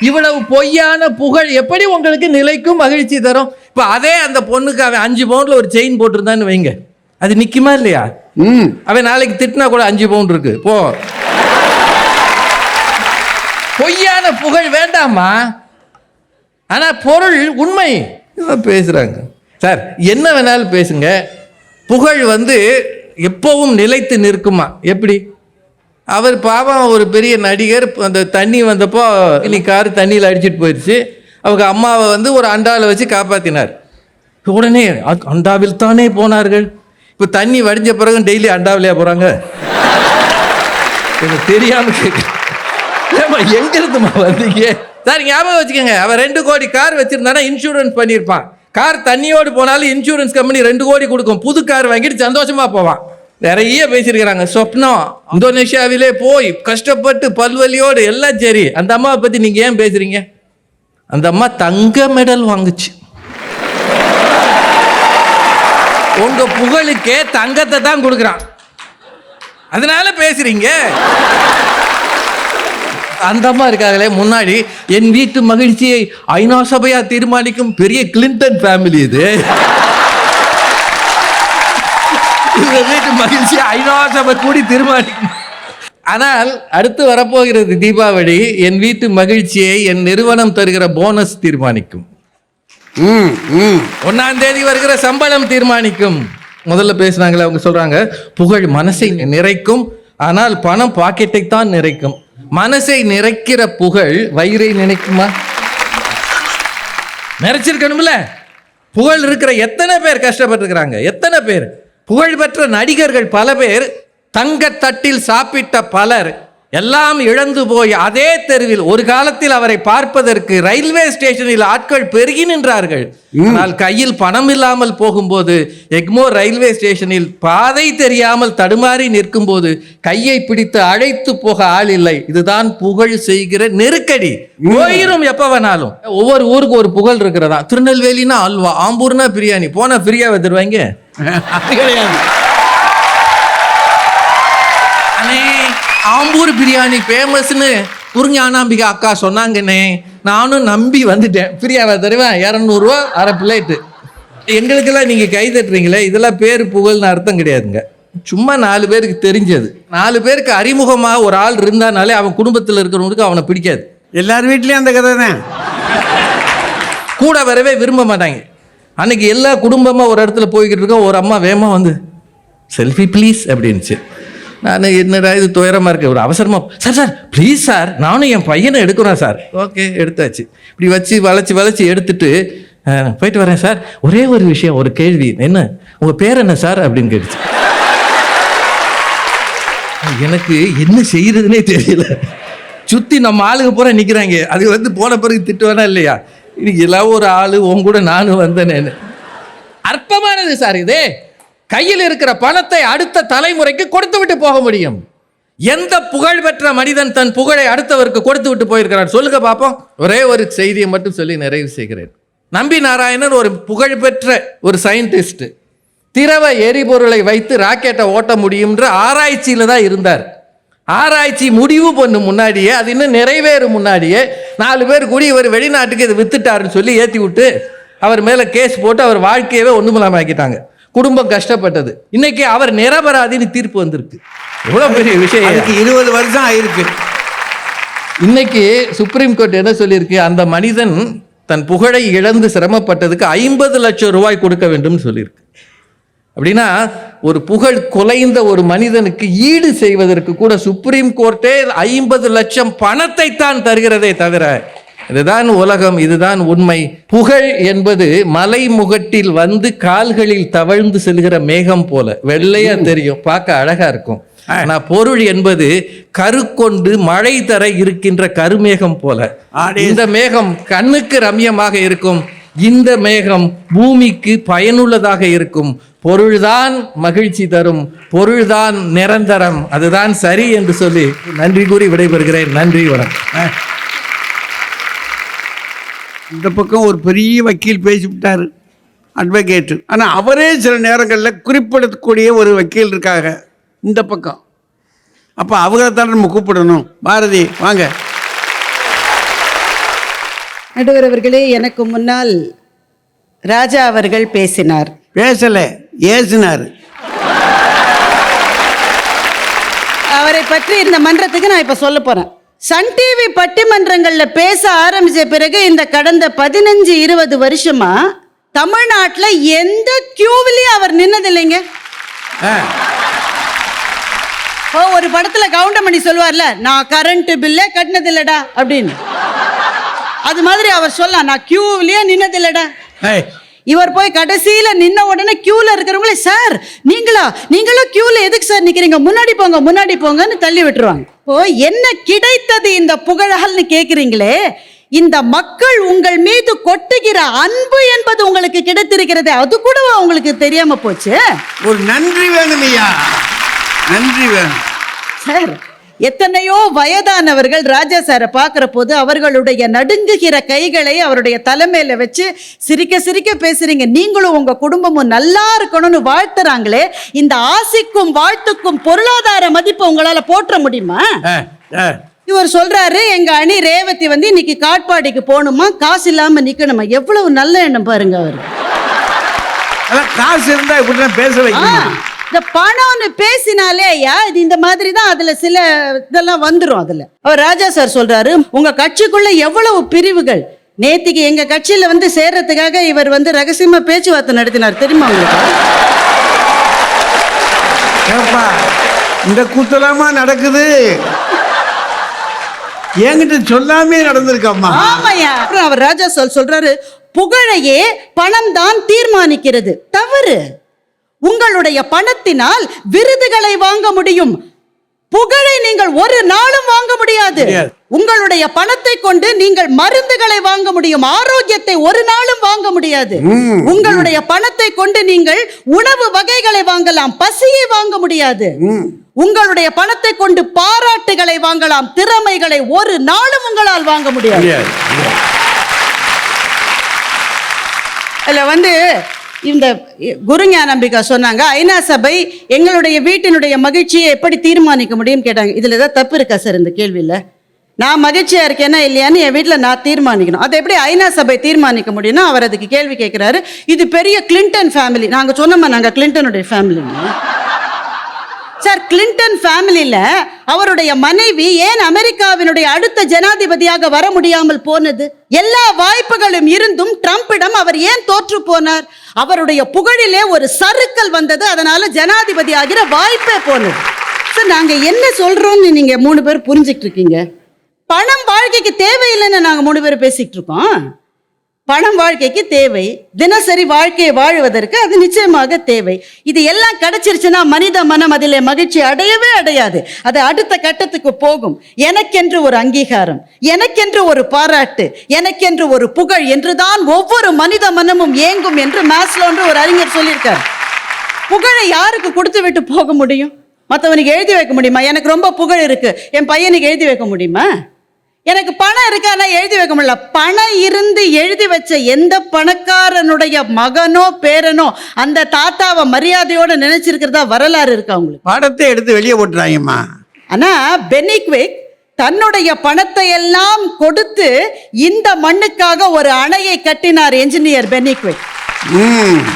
இவ்வளவு பொய்யான புகழ் எப்படி உங்களுக்கு நிலைக்கும் மகிழ்ச்சி தரும்? இப்போ அதே அந்த பொண்ணுக்கு அவன் 5 பவுண்டில் ஒரு செயின் போட்டிருந்தான்னு வைங்க, அது நிற்குமா இல்லையா? அவன் நாளைக்கு திட்டினா கூட 5 பவுண்ட் இருக்கு போ. பொய்யான புகழ் வேண்டாமா? ஆனால் பொருள் உண்மை பேசுகிறாங்க சார். என்ன வேணாலும் பேசுங்க, புகழ் எப்பவும் நிலைத்து நிற்குமா? எப்படி? அவர் பாவம் ஒரு பெரிய நடிகர், அந்த தண்ணி வந்தப்போ இன்னைக்கு கார் தண்ணியில் அடிச்சுட்டு போயிடுச்சு. அவங்க அம்மாவை ஒரு அண்டாவில் வச்சு காப்பாற்றினார். உடனே அண்டாவில் தானே போனார்கள். இப்போ தண்ணி வடிஞ்ச பிறகு டெய்லி அண்டாவிலையா போகிறாங்க? எனக்கு தெரியாமல் கேட்குறேன், எங்கிருந்துமா வந்தீங்க சார்? ஞாபகம் வச்சுக்கோங்க, அவன் 2 கோடி கார் வச்சுருந்தானா இன்சூரன்ஸ் பண்ணியிருப்பான். கார் தண்ணியோடு போனாலும் இன்சூரன்ஸ் கம்பெனி 2 கோடி கொடுக்கும். புது கார் வாங்கிட்டு சந்தோஷமாக போவான். நிறைய பேசியிருக்கிறாங்க. சொப்னம் இந்தோனேஷியாவிலே போய் கஷ்டப்பட்டு பல்வலியோடு எல்லாம் சரி. அந்த அம்மாவை பற்றி நீங்கள் ஏன் பேசுறீங்க? அந்த அம்மா தங்க மெடல் வாங்குச்சு. உங்க புகழுக்கே தங்கத்தை தான் கொடுக்குறான், அதனால பேசுறீங்க. அந்த அம்மா இருக்காங்களே முன்னாடி, என் வீட்டு மகிழ்ச்சியை ஐநா சபையா தீர்மானிக்கும் பெரிய கிளின்டன் ஃபேமிலி இது. இந்த வீட்டு மகிழ்ச்சியை ஐநா சபை கூடி தீர்மானிக்கும். ஆனால் அடுத்து வரப்போகிறது தீபாவளி, என் வீட்டு மகிழ்ச்சியை என் நிறுவனம் தருகிற போனஸ் தீர்மானிக்கும். 1ஆம் தேதி வருகிற சம்பளம் தீர்மானிக்கும். முதல்ல பேசுனாங்களே அவங்க சொல்றாங்க, புகழ் மனசை நிறைக்கும், ஆனால் பணம் பாக்கெட்டை தான் நிறைக்கும். மனசை நிறைக்கிற புகழ் வயிறை நினைக்குமா? நிறைச்சிருக்கணும்ல. புகழ் இருக்கிற எத்தனை பேர் கஷ்டப்பட்டிருக்கிறாங்க, எத்தனை பேர். புகழ் பெற்ற நடிகர்கள் பல பேர், தங்க தட்டில் சாப்பிட்ட பலர் எல்லாம் இழந்து போய் அதே தெருவில் ஒரு காலத்தில் அவரை பார்ப்பதற்கு ரயில்வே ஸ்டேஷனில் ஆட்கள் பெருகி நின்றார்கள். ஆனால் கையில் பணம் இல்லாமல் போகும்போது எக்மோர் ரயில்வே ஸ்டேஷனில் பாதை தெரியாமல் தடுமாறி நிற்கும் போது கையை பிடித்து அழைத்து போக ஆள் இல்லை. இதுதான் புகழ் செய்கிற நெருக்கடி. போயிரும் எப்ப வேணாலும். ஒவ்வொரு ஊருக்கு ஒரு புகழ் இருக்கிறதா. திருநெல்வேலினா அல்வா, ஆம்பூர்னா பிரியாணி, போனா ஃப்ரீயா வந்துருவாங்க. ஆம்பூர் பிரியாணி ஃபேமஸ்னு குருஞானாம்பிகா அக்கா சொன்னாங்கன்னே, நானும் நம்பி வந்துட்டேன். ஃப்ரீயாவை தருவேன், 200 ரூபா அரை பிளேட்டு. எங்களுக்கெல்லாம் நீங்கள் கை தட்டுறீங்களே, இதெல்லாம் பேர் புகழ்னு அர்த்தம் கிடையாதுங்க. சும்மா 4 பேருக்கு தெரிஞ்சது. 4 பேருக்கு அறிமுகமாக ஒரு ஆள் இருந்தானாலே அவன் குடும்பத்தில் இருக்கிறவங்களுக்கு அவனை பிடிக்காது. எல்லார் வீட்லேயும் அந்த கதை தான். கூட வரவே விரும்ப மாட்டாங்க. அன்னைக்கு எல்லா குடும்பமாக ஒரு இடத்துல போய்கிட்டு இருக்கோம், ஒரு அம்மா வேகமாக வந்து செல்ஃபி ப்ளீஸ் அப்படின்ச்சு. நான் என்னடா இது துயரமாக இருக்கு, ஒரு அவசரமாக, சார் சார் ப்ளீஸ் சார், நானும் என் பையனை எடுக்கிறேன் சார். ஓகே எடுத்தாச்சு. இப்படி வளைச்சி எடுத்துட்டு போயிட்டு வரேன் சார். ஒரே ஒரு விஷயம், ஒரு கேள்வி, என்ன உங்கள் பேர் என்ன சார் அப்படின்னு கேட்டுச்சு. எனக்கு என்ன செய்யறதுனே தெரியல. சுற்றி நம்ம ஆளுங்க பூரா நிற்கிறாங்க. அது வந்து போன பிறகு திட்டுவானா இல்லையா, இன்னைக்கு எல்லாம் ஒரு ஆள் உன் கூட நானும் வந்தேன்னு. அற்பமானது சார் இது. கையில் இருக்கிற பணத்தை அடுத்த தலைமுறைக்கு கொடுத்து விட்டு போக முடியும். எந்த புகழ் பெற்ற மனிதன் தன் புகழை அடுத்தவருக்கு கொடுத்து விட்டு போயிருக்கிறார் சொல்லுங்க பார்ப்போம். ஒரே ஒரு செய்தியை மட்டும் சொல்லி நிறைவு செய்கிறேன். நம்பி நாராயணன் ஒரு புகழ்பெற்ற ஒரு சயின்டிஸ்ட். திரவ எரிபொருளை வைத்து ராக்கெட்டை ஓட்ட முடியும்ன்ற ஆராய்ச்சியில தான் இருந்தார். ஆராய்ச்சி முடிவு பண்ணும் முன்னாடியே, அது இன்னும் நிறைவேறும் முன்னாடியே 4 பேர் கூடி இவர் வெளிநாட்டுக்கு இதை வித்துட்டாருன்னு சொல்லி ஏற்றி விட்டு அவர் மேலே கேஸ் போட்டு அவர் வாழ்க்கையவே ஒன்றுமில்லாம ஆக்கிட்டாங்க. குடும்பம் கஷ்டப்பட்டது. இன்னைக்கு அவர் நிரபராதின்னு தீர்ப்பு வந்திருக்கு. எவ்வளவு பெரிய விஷயம். அதுக்கு 20 வருஷம் ஆயிருக்கு. இன்னைக்கு சுப்ரீம் கோர்ட் என்ன சொல்லியிருக்கு, அந்த மனிதன் தன் புகழை இழந்து சிரமப்பட்டதுக்கு 50 லட்சம் ரூபாய் கொடுக்க வேண்டும் சொல்லியிருக்கு. அப்படின்னா ஒரு புகழ் குலைந்த ஒரு மனிதனுக்கு ஈடு செய்வதற்கு கூட சுப்ரீம் கோர்ட்டே 50 லட்சம் பணத்தை தான் தருகிறதே தவிர, இதுதான் உலகம், இதுதான் உண்மை. புகழ் என்பது மலை முகட்டில் வந்து கால்களில் தவழ்ந்து செல்கிற மேகம் போல வெள்ளையா தெரியும், பார்க்க அழகா இருக்கும். ஆனா பொருள் என்பது கருக்கொண்டு மழை தர இருக்கின்ற கருமேகம் போல. இந்த மேகம் கண்ணுக்கு ரம்யமாக இருக்கும், இந்த மேகம் பூமிக்கு பயனுள்ளதாக இருக்கும். பொருள்தான் மகிழ்ச்சி தரும், பொருள்தான் நிரந்தரம், அதுதான் சரி என்று சொல்லி நன்றி கூறி விடைபெறுகிறேன். நன்றி, வணக்கம். இந்த பக்கம் ஒரு பெரிய வக்கீல் பேசிவிட்டார், அட்வொகேட்டு. ஆனால் அவரே சில நேரங்களில் குறிப்பிடக்கூடிய ஒரு வக்கீல் இருக்காங்க இந்த பக்கம். அப்போ அவரை தான் நம்ம கூப்பிடணும். பாரதி வாங்க. நடுவர் அவர்களே, எனக்கு முன்னால் ராஜா அவர்கள் பேசினார். பேசலை, ஏசினார். அவரை பற்றி இந்த மன்றத்துக்கு நான் இப்போ சொல்ல போகிறேன். சன் டிவி பட்டிமன்றங்களில் பேச ஆரம்பித்த பிறகு இந்த கடந்த 15-20 வருஷமா தமிழ்நாட்டில் எந்த கியூவிலையும் அவர் நின்னதில்லைங்க. ஒரு படத்தில் கவுண்டமணி சொல்லுவார்ல, நான் கரண்ட் பில்லே கட்டினதில்லடா அப்படின்னு. அது மாதிரி அவர் சொல்லலாம், நான் கியூவிலேயே நின்னதில்லடா. இவர் போய் கடைசியில நின்ன உடனே கியூல இருக்கிறவங்களே, சார் நீங்களும் கியூல எதுக்கு சார் நிக்கிறீங்க, முன்னாடி போங்கன்னு தள்ளி விட்டுருவாங்க. இப்போ என்ன கிடைத்தது இந்த புகழால்னு கேக்குறீங்களே, இந்த மக்கள் உங்கள் மீது கொட்டுகிற அன்பு என்பது உங்களுக்கு கிடைத்திருக்கிறது, அது கூட உங்களுக்கு தெரியாம போச்சு. ஒரு நன்றி வேணும் ஐயா. நன்றி வேணும். சார், எத்தனையோ வயதானவர்கள் ராஜா சாரை பார்க்குற போது அவர்களுடைய நடுங்குகிற கைகளை அவருடைய தலைமையில வச்சு சிரிக்க சிரிக்க பேசுறீங்க. நீங்களும் உங்க குடும்பமும் நல்லா இருக்கணும்னு வாழ்த்துறாங்களே, இந்த ஆசைக்கும் வாழ்த்துக்கும் பொருளாதார மதிப்பு உங்களால போற்ற முடியுமா? இவர் சொல்றாரு, எங்க அணி ரேவதி வந்து இன்னைக்கு காட்பாடிக்கு போகணுமா, காசு இல்லாம நிக்கணுமா. எவ்வளவு நல்ல எண்ணம் பாருங்க அவர். காசு இருந்தா இப்படிதான் பேச வைக்கணும். இந்த பணம்னு பேசினாலே ஐயா இது இந்த மாதிரி தான், அதுல சில இதெல்லாம் வந்துரும். அதுல அவர் ராஜா சார் சொல்றாரு, உங்க கட்சிக்குள்ள எவ்வளவு பிரிவுகள். நேத்திக்கு எங்க கட்சியில வந்து சேர்றதுக்காக இவர் வந்து ரகசியமா பேச்சுவார்த்தை நடத்தினார், தெரியுமா உங்களுக்கு? இந்த கூத்தலாமா நடக்குது, என்கிட்ட சொல்லாமே நடந்திருக்காமா. ஆமாயா. அப்புறம் அவர் ராஜா சார் சொல்றாரு, புகழையே பணம் தான் தீர்மானிக்கிறது. தவறு. உங்களுடைய பணத்தினால் விருதுகளை வாங்க முடியும், புகழை நீங்கள் ஒரு நாளும் வாங்க முடியாது. உங்களுடைய பணத்தை கொண்டு நீங்கள் மருந்துகளை வாங்க முடியும், ஆரோக்கியத்தை ஒரு நாளும் வாங்க முடியாது. உங்களுடைய பணத்தை கொண்டு நீங்கள் உணவு வகைகளை வாங்கலாம், பசியை வாங்க முடியாது. உங்களுடைய பணத்தை கொண்டு பாராட்டுகளை வாங்கலாம், திறமைகளை ஒரு நாளும் உங்களால் வாங்க முடியாது. இல்ல வந்து இந்த குருஞானம்பிகா சொன்னாங்க, ஐநா சபை எங்களுடைய வீட்டினுடைய மகிழ்ச்சியை எப்படி தீர்மானிக்க முடியும் கேட்டாங்க. இதுல ஏதாவது தப்பு இருக்கா சார் இந்த கேள்வியில? நான் மகிழ்ச்சியா இருக்கேன்னா இல்லையான்னு என் வீட்டில் நான் தீர்மானிக்கணும், அதை எப்படி ஐநா சபை தீர்மானிக்க முடியும்னா அவர் அதுக்கு கேள்வி கேட்கிறாரு. இது பெரிய கிளின்டன் ஃபேமிலி. நாங்க சொன்னோமா, நாங்க கிளின்டனுடைய ஃபேமிலின்னு. சார், கிளின்டன் ஃபேமிலியில அவருடைய மனைவி ஏன் அமெரிக்காவினுடைய அடுத்த ஜனாதிபதியாக வர முடியாமல் போனது? எல்லா வாய்ப்புகளும் இருந்தும் ட்ரம்பிடம் அவர் ஏன் தோற்று போனார்? அவருடைய புகழிலே ஒரு சறுக்கல் வந்தது, அதனால ஜனாதிபதி ஆகிற வாய்ப்பே போனது. சார், நாங்க என்ன சொல்றோம்னு நீங்க 3 பேர் புரிஞ்சுட்டு இருக்கீங்க. பணம் வாழ்க்கைக்கு தேவையில்லைன்னு நாங்க 3 பேர் பேசிட்டு இருக்கோம். பணம் வாழ்க்கைக்கு தேவை, தினசரி வாழ்க்கையை வாழ்வதற்கு அது நிச்சயமாக தேவை. இது எல்லாம் கிடைச்சிருச்சுன்னா மனித மனம் அதிலே மகிழ்ச்சி அடையவே அடையாது. அது அடுத்த கட்டத்துக்கு போகும். எனக்கென்று ஒரு அங்கீகாரம், எனக்கென்று ஒரு பாராட்டு, எனக்கென்று ஒரு புகழ் என்றுதான் ஒவ்வொரு மனித மனமும் ஏங்கும் என்று மாஸ்லோன்ற ஒரு அறிஞர் சொல்லியிருக்கார். புகழை யாருக்கு கொடுத்து விட்டு போக முடியும்? மற்றவனுக்கு எழுதி வைக்க முடியுமா? எனக்கு ரொம்ப புகழ் இருக்கு, என் பையனுக்கு எழுதி வைக்க முடியுமா? எனக்கு பணம் இருக்கு, ஆனா எழுதி வைக்க முடியல. பணம் இருந்து எழுதி வச்ச எந்த பணக்காரனுடைய மகனோ பேரனோ அந்த தாத்தாவை மரியாதையோட நினைச்சிருக்கிறதா வரலாறு இருக்கு அவங்களுக்கு. படத்தை எடுத்து வெளியே போட்டுறாங்கம்மா. ஆனா பெனிக்விக் தன்னுடைய பணத்தை எல்லாம் கொடுத்து இந்த மண்ணுக்காக ஒரு அணையை கட்டினார். Engineer Pennycuick.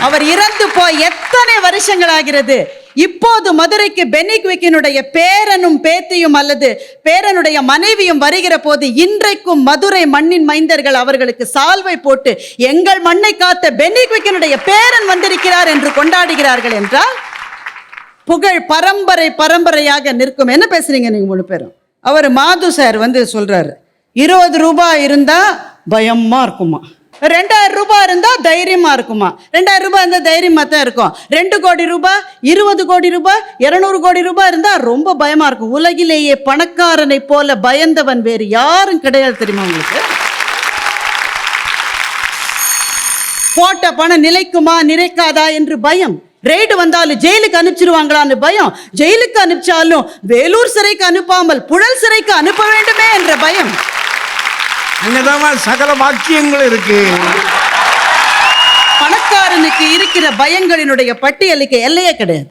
அவர் இறந்து போய் எத்தனை வருஷங்கள் ஆகிறது? இப்போது மதுரைக்கு பெனிக்விக்கினுடைய பேரனும் பேத்தியும் அல்லது பேரனுடைய மனைவியும் வருகிற போது இன்றைக்கும் மதுரை மண்ணின் மைந்தர்கள் அவர்களுக்கு சால்வை போட்டு எங்கள் மண்ணை காத்த பெனிக்விக்கினுடைய பேரன் வந்திருக்கிறார் என்று கொண்டாடுகிறார்கள் என்றால் புகழ் பரம்பரை பரம்பரையாக நிற்கும். என்ன பேசுறீங்க நீங்க 3 பேரும்? அவர் மாது சார் வந்து சொல்றாரு, 20 ரூபாய் இருந்தா பயமா இருக்குமா, 2000 ரூபாய் இருந்தா தைரியமா இருக்குமா. 2000 ரூபாய் இருந்தா தைரியமா தான் இருக்கும். 2 கோடி ரூபாய், 20 கோடி ரூபாய், 200 கோடி ரூபாய் இருந்தா ரொம்ப பயமா இருக்கும். உலகிலேயே பணக்காரனை போல பயந்தவன் வேறு யாரும் கிடையாது, தெரியுமா உங்களுக்கு? போட்ட பணம் நிலைக்குமா நிலைக்காதா என்று பயம். ரெய்டு வந்தாலும் ஜெயிலுக்கு அனுப்பிச்சிருவாங்களான்னு பயம். ஜெயிலுக்கு அனுப்பிச்சாலும் வேலூர் சிறைக்கு அனுப்பாமல் புழல் சிறைக்கு அனுப்ப வேண்டுமே என்ற பயம். அங்கதான் சகல வாக்கியங்கள் இருக்கு. பணக்காரனுக்கு இருக்கிற பயங்களினுடைய பட்டியலுக்கு எல்லையே கிடையாது.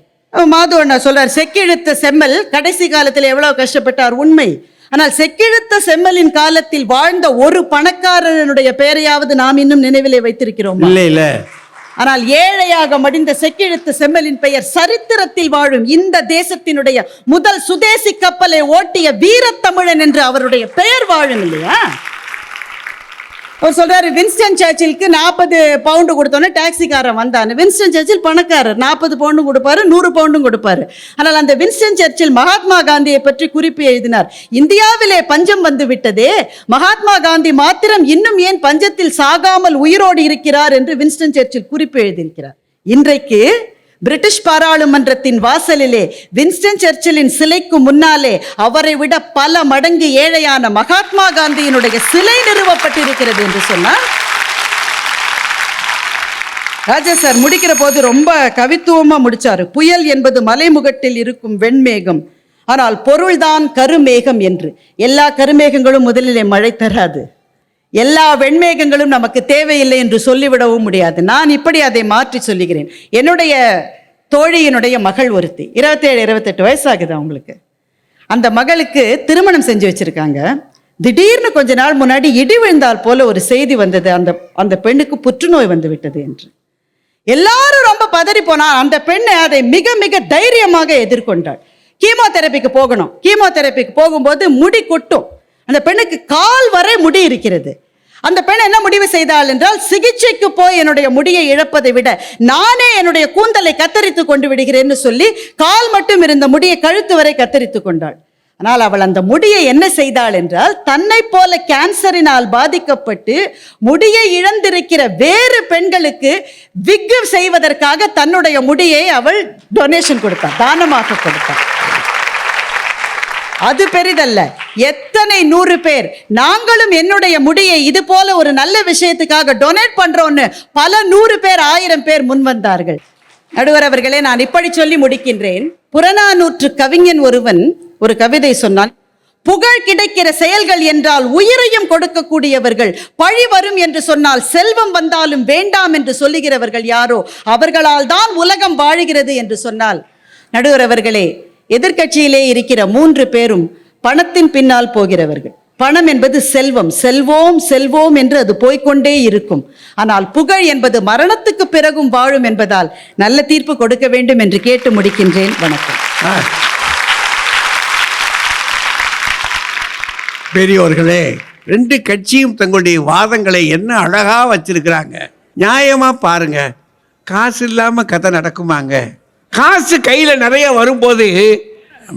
மாதவண்ணா சொல்றார், செக்கிழுத்த செம்மல் கடைசி காலத்தில் எவ்வளவு கஷ்டப்பட்டார் உண்மை. ஆனால் செக்கிழுத்த செம்மலின் காலத்தில் வாழ்ந்த ஒரு பணக்காரனுடைய பெயரையாவது நாம் இன்னும் நினைவிலே வைத்திருக்கிறோம். இல்ல. ஆனால் ஏழையாக மடிந்த செக்கிழுத்த செம்மலின் பெயர் சரித்திரத்தில் வாழும். இந்த தேசத்தினுடைய முதல் சுதேசி கப்பலை ஓட்டிய வீரத்தமிழன் என்று அவருடைய பெயர் வாழும் இல்லையா? அவர் சொல்றாரு, வின்ஸ்டன் சர்ச்சிலுக்கு 40 பவுண்டு கொடுத்தோன்னே டாக்ஸிக்காரன் வந்தான்னு. வின்ஸ்டன் சர்ச்சில் பணக்காரர், 40 பவுண்டும் கொடுப்பாரு, 100 பவுண்டும் கொடுப்பாரு. ஆனால் அந்த வின்ஸ்டன் சர்ச்சில் மகாத்மா காந்தியை பற்றி குறிப்பு எழுதினார். இந்தியாவிலே பஞ்சம் வந்து விட்டதே, மகாத்மா காந்தி மாத்திரம் இன்னும் ஏன் பஞ்சத்தில் சாகாமல் உயிரோடு இருக்கிறார் என்று வின்ஸ்டன் சர்ச்சில் குறிப்பு எழுதியிருக்கிறார். இன்றைக்கு பிரிட்டிஷ் பாராளுமன்றத்தின் வாசலிலே வின்ஸ்டன் சர்ச்சிலின் சிலைக்கு முன்னாலே அவரை விட பல மடங்கு ஏழையான மகாத்மா காந்தியினுடைய சிலை நிறுவப்பட்டிருக்கிறது என்று சொன்னார். ராஜா சார் முடிக்கிற போது ரொம்ப கவித்துவமா முடிச்சாரு. புயல் என்பது மலைமுகட்டில் இருக்கும் வெண்மேகம், ஆனால் பொருள்தான் கருமேகம் என்று. எல்லா கருமேகங்களும் முதலிலே மழை தராது, எல்லா வெண்மேகங்களும் நமக்கு தேவையில்லை என்று சொல்லிவிடவும் முடியாது. நான் இப்படி அதை மாற்றி சொல்லுகிறேன். என்னுடைய தோழியினுடைய மகள் ஒருத்தி 27-28 வயசாகுது அவங்களுக்கு. அந்த மகளுக்கு திருமணம் செஞ்சு வச்சிருக்காங்க. திடீர்னு கொஞ்ச நாள் முன்னாடி இடி விழுந்தால் போல ஒரு செய்தி வந்தது, அந்த பெண்ணுக்கு புற்றுநோய் வந்து விட்டது என்று. எல்லாரும் ரொம்ப பதறி போனார். அந்த பெண்ணை அதை மிக மிக தைரியமாக எதிர்கொண்டாள். கீமோதெரபிக்கு போகணும். கீமோதெரபிக்கு போகும்போது முடி கொட்டும். அந்த பெண்ணுக்கு கால் வரை முடி இருக்கிறது. அந்த பெண் என்ன முடிவு செய்தாள் என்றால், சிகிச்சைக்கு போய் என்னுடைய முடியை இழப்பதை விட நானே என்னுடைய கூந்தலை கத்தரித்து கொண்டு விடுகிறேன்னு சொல்லி கால் மட்டும் இருந்த முடியை கழுத்து வரை கத்தரித்து கொண்டாள். ஆனால் அவள் அந்த முடியை என்ன செய்தாள் என்றால், தன்னை போல கேன்சரினால் பாதிக்கப்பட்டு முடியை இழந்திருக்கிற வேறு பெண்களுக்கு விக் செய்வதற்காக தன்னுடைய முடியை அவள் டொனேஷன் கொடுத்தாள், தானமாக கொடுத்தாள். அது பெரிதல்ல. எத்தனை 100 பேர் நாங்களும் என்னுடைய முடியை இது போல ஒரு நல்ல விஷயத்துக்காக டொனேட் பண்றோம்னு பல 100 பேர் 1000 பேர் முன் வந்தார்கள். நடுவர் அவர்களே, நான் இப்படி சொல்லி முடிக்கின்றேன். புறநானூற்று கவிஞன் ஒருவன் ஒரு கவிதை சொன்னான். புகழ் கிடைக்கிற செயல்கள் என்றால் உயிரையும் கொடுக்கக்கூடியவர்கள், பழி வரும் என்று சொன்னால் செல்வம் வந்தாலும் வேண்டாம் என்று சொல்லுகிறவர்கள் யாரோ அவர்களால் தான் உலகம் வாழுகிறது என்று சொன்னால், நடுவர் அவர்களே, எதிர்க்கட்சியிலே இருக்கிற 3 பேரும் பணத்தின் பின்னால் போகிறவர்கள். பணம் என்பது செல்வம், செல்வோம் செல்வோம் என்று அது போய்கொண்டே இருக்கும். ஆனால் புகழ் என்பது மரணத்துக்கு பிறகும் வாழும் என்பதால் நல்ல தீர்ப்பு கொடுக்க வேண்டும் என்று கேட்டு முடிக்கின்றேன். வணக்கம். பெரியோர்களே, 2 கட்சியும் தங்களுடைய வாதங்களை என்ன அழகா வச்சிருக்கிறாங்க. நியாயமா பாருங்க. காசு இல்லாம கதை நடக்குமாங்க? காசு கையில நிறைய வரும்போது